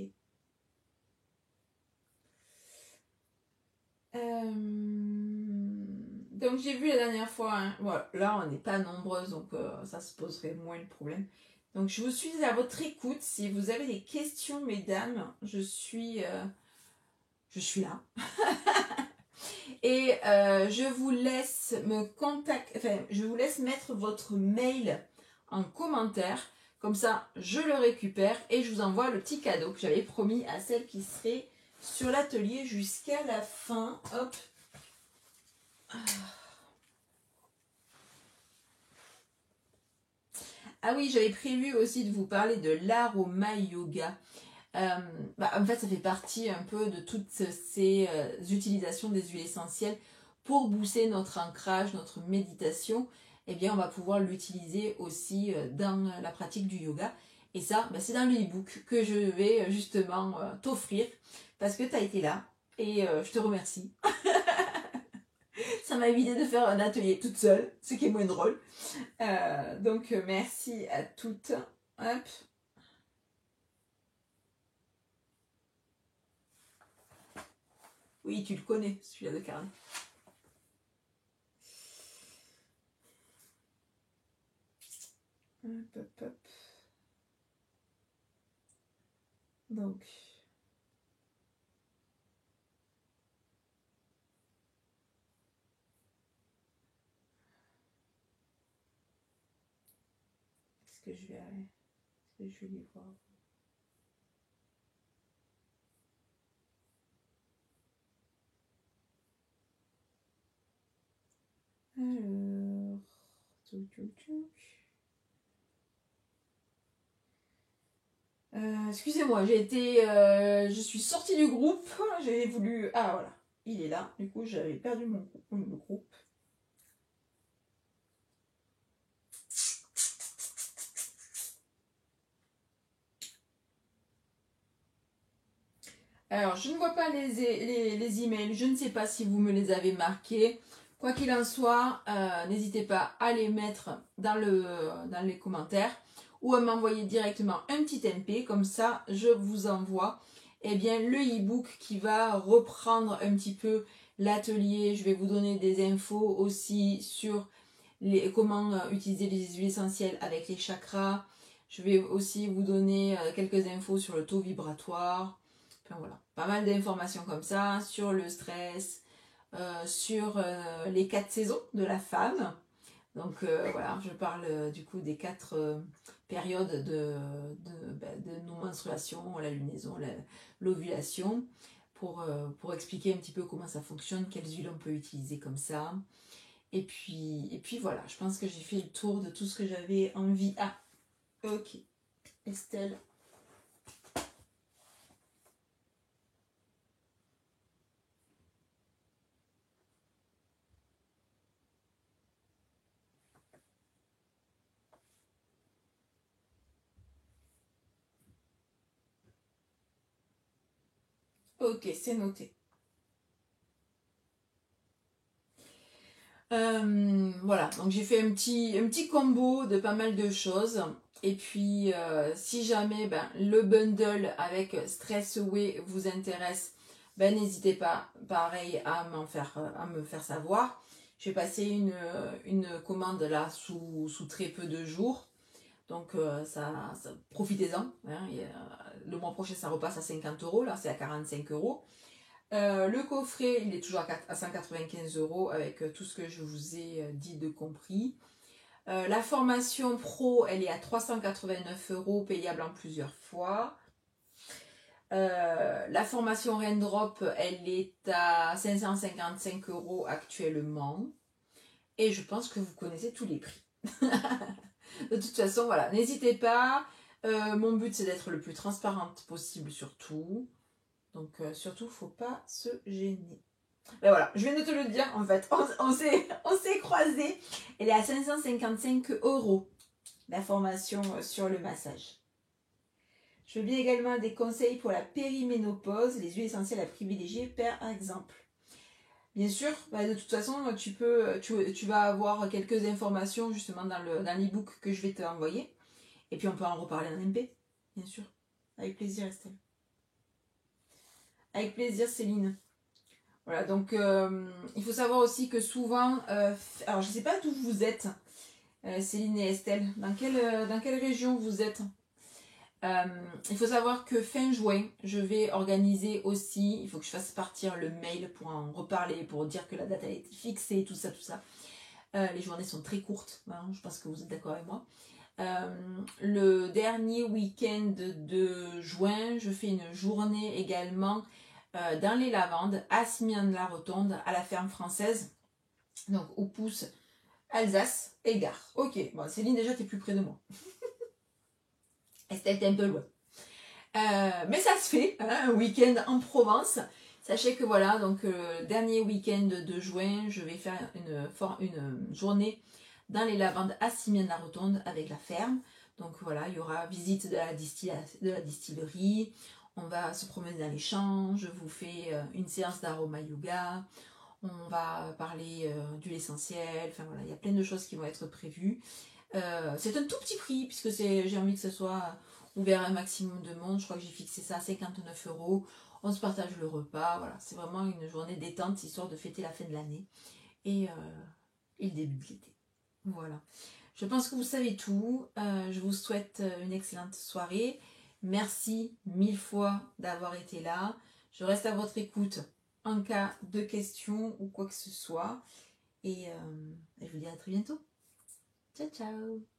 Donc j'ai vu la dernière fois, hein, voilà, là on n'est pas nombreuses, donc ça se poserait moins le problème. Donc je vous suis à votre écoute. Si vous avez des questions, mesdames, je suis là. Et je vous laisse je vous laisse mettre votre mail en commentaire. Comme ça, je le récupère et je vous envoie le petit cadeau que j'avais promis à celle qui serait sur l'atelier jusqu'à la fin. Hop. Ah oui, j'avais prévu aussi de vous parler de l'aroma yoga. En fait, ça fait partie un peu de toutes ces utilisations des huiles essentielles pour booster notre ancrage, notre méditation. Eh bien, on va pouvoir l'utiliser aussi dans la pratique du yoga. Et ça, c'est dans le e-book que je vais justement t'offrir parce que tu as été là et je te remercie. Ça m'a évité de faire un atelier toute seule, ce qui est moins drôle. Donc, merci à toutes. Hop. Oui, tu le connais, celui-là de carnet. Hop, hop, hop. Donc, est-ce que je vais les voir? Alors, excusez-moi, je suis sortie du groupe, j'ai voulu, ah voilà, il est là, du coup j'avais perdu le groupe. Alors, je ne vois pas les emails, je ne sais pas si vous me les avez marqués. Quoi qu'il en soit, n'hésitez pas à les mettre dans les commentaires ou à m'envoyer directement un petit MP, comme ça je vous envoie le e-book qui va reprendre un petit peu l'atelier. Je vais vous donner des infos aussi sur comment utiliser les huiles essentielles avec les chakras. Je vais aussi vous donner quelques infos sur le taux vibratoire. Enfin voilà, pas mal d'informations comme ça sur le stress, sur les 4 saisons de la femme. Donc voilà, je parle du coup des 4 périodes de nos menstruations, la lunaison, l'ovulation, pour expliquer un petit peu comment ça fonctionne, quelles huiles on peut utiliser comme ça. Et puis voilà, je pense que j'ai fait le tour de tout ce que j'avais envie. Ah, ok, Estelle. Ok, c'est noté. Voilà, donc j'ai fait un petit combo de pas mal de choses. Et puis, si jamais le bundle avec Stress Away vous intéresse, n'hésitez pas, pareil, à me faire savoir. Je vais passer une commande là sous très peu de jours. Donc, profitez-en. Hein, le mois prochain, ça repasse à 50 euros. Là, c'est à 45 euros. Le coffret, il est toujours à 195 euros avec tout ce que je vous ai dit de compris. La formation pro, elle est à 389 euros, payable en plusieurs fois. La formation Raindrop, elle est à 555 euros actuellement. Et je pense que vous connaissez tous les prix. De toute façon, voilà, n'hésitez pas. Mon but, c'est d'être le plus transparente possible surtout. Donc surtout, faut pas se gêner. Ben voilà, je viens de te le dire en fait. On s'est croisés. Elle est à 555 euros, la formation sur le massage. Je veux bien également des conseils pour la périménopause, les huiles essentielles à privilégier par exemple. Bien sûr, de toute façon, tu vas avoir quelques informations justement dans l'e-book que je vais te envoyer. Et puis on peut en reparler en MP, bien sûr. Avec plaisir, Estelle. Avec plaisir, Céline. Voilà, donc il faut savoir aussi que souvent, alors je ne sais pas d'où vous êtes, Céline et Estelle, dans quelle région vous êtes. Il faut savoir que fin juin, je vais organiser aussi, il faut que je fasse partir le mail pour en reparler, pour dire que la date a été fixée, tout ça, tout ça. Les journées sont très courtes, hein, je pense que vous êtes d'accord avec moi. Le dernier week-end de juin, je fais une journée également dans les lavandes, à Simian-la-Rotonde, à la ferme française, donc où pousse Alsace et Gard. Ok, bon, Céline, déjà, t'es plus près de moi. Estelle, t'es un peu loin. Mais ça se fait, hein, un week-end en Provence. Sachez que voilà, donc dernier week-end de juin, je vais faire une journée dans les lavandes à Simian-la-Rotonde avec la ferme. Donc voilà, il y aura visite de la distillerie, on va se promener dans les champs, je vous fais une séance d'aroma yoga, on va parler d'huile essentielle, enfin voilà, il y a plein de choses qui vont être prévues. C'est un tout petit prix, puisque j'ai envie que ce soit ouvert à un maximum de monde. Je crois que j'ai fixé ça à 59 euros. On se partage le repas. Voilà, c'est vraiment une journée détente, histoire de fêter la fin de l'année et le début de l'été. Voilà. Je pense que vous savez tout. Je vous souhaite une excellente soirée. Merci 1000 fois d'avoir été là. Je reste à votre écoute en cas de questions ou quoi que ce soit. Et je vous dis à très bientôt. Ciao, ciao!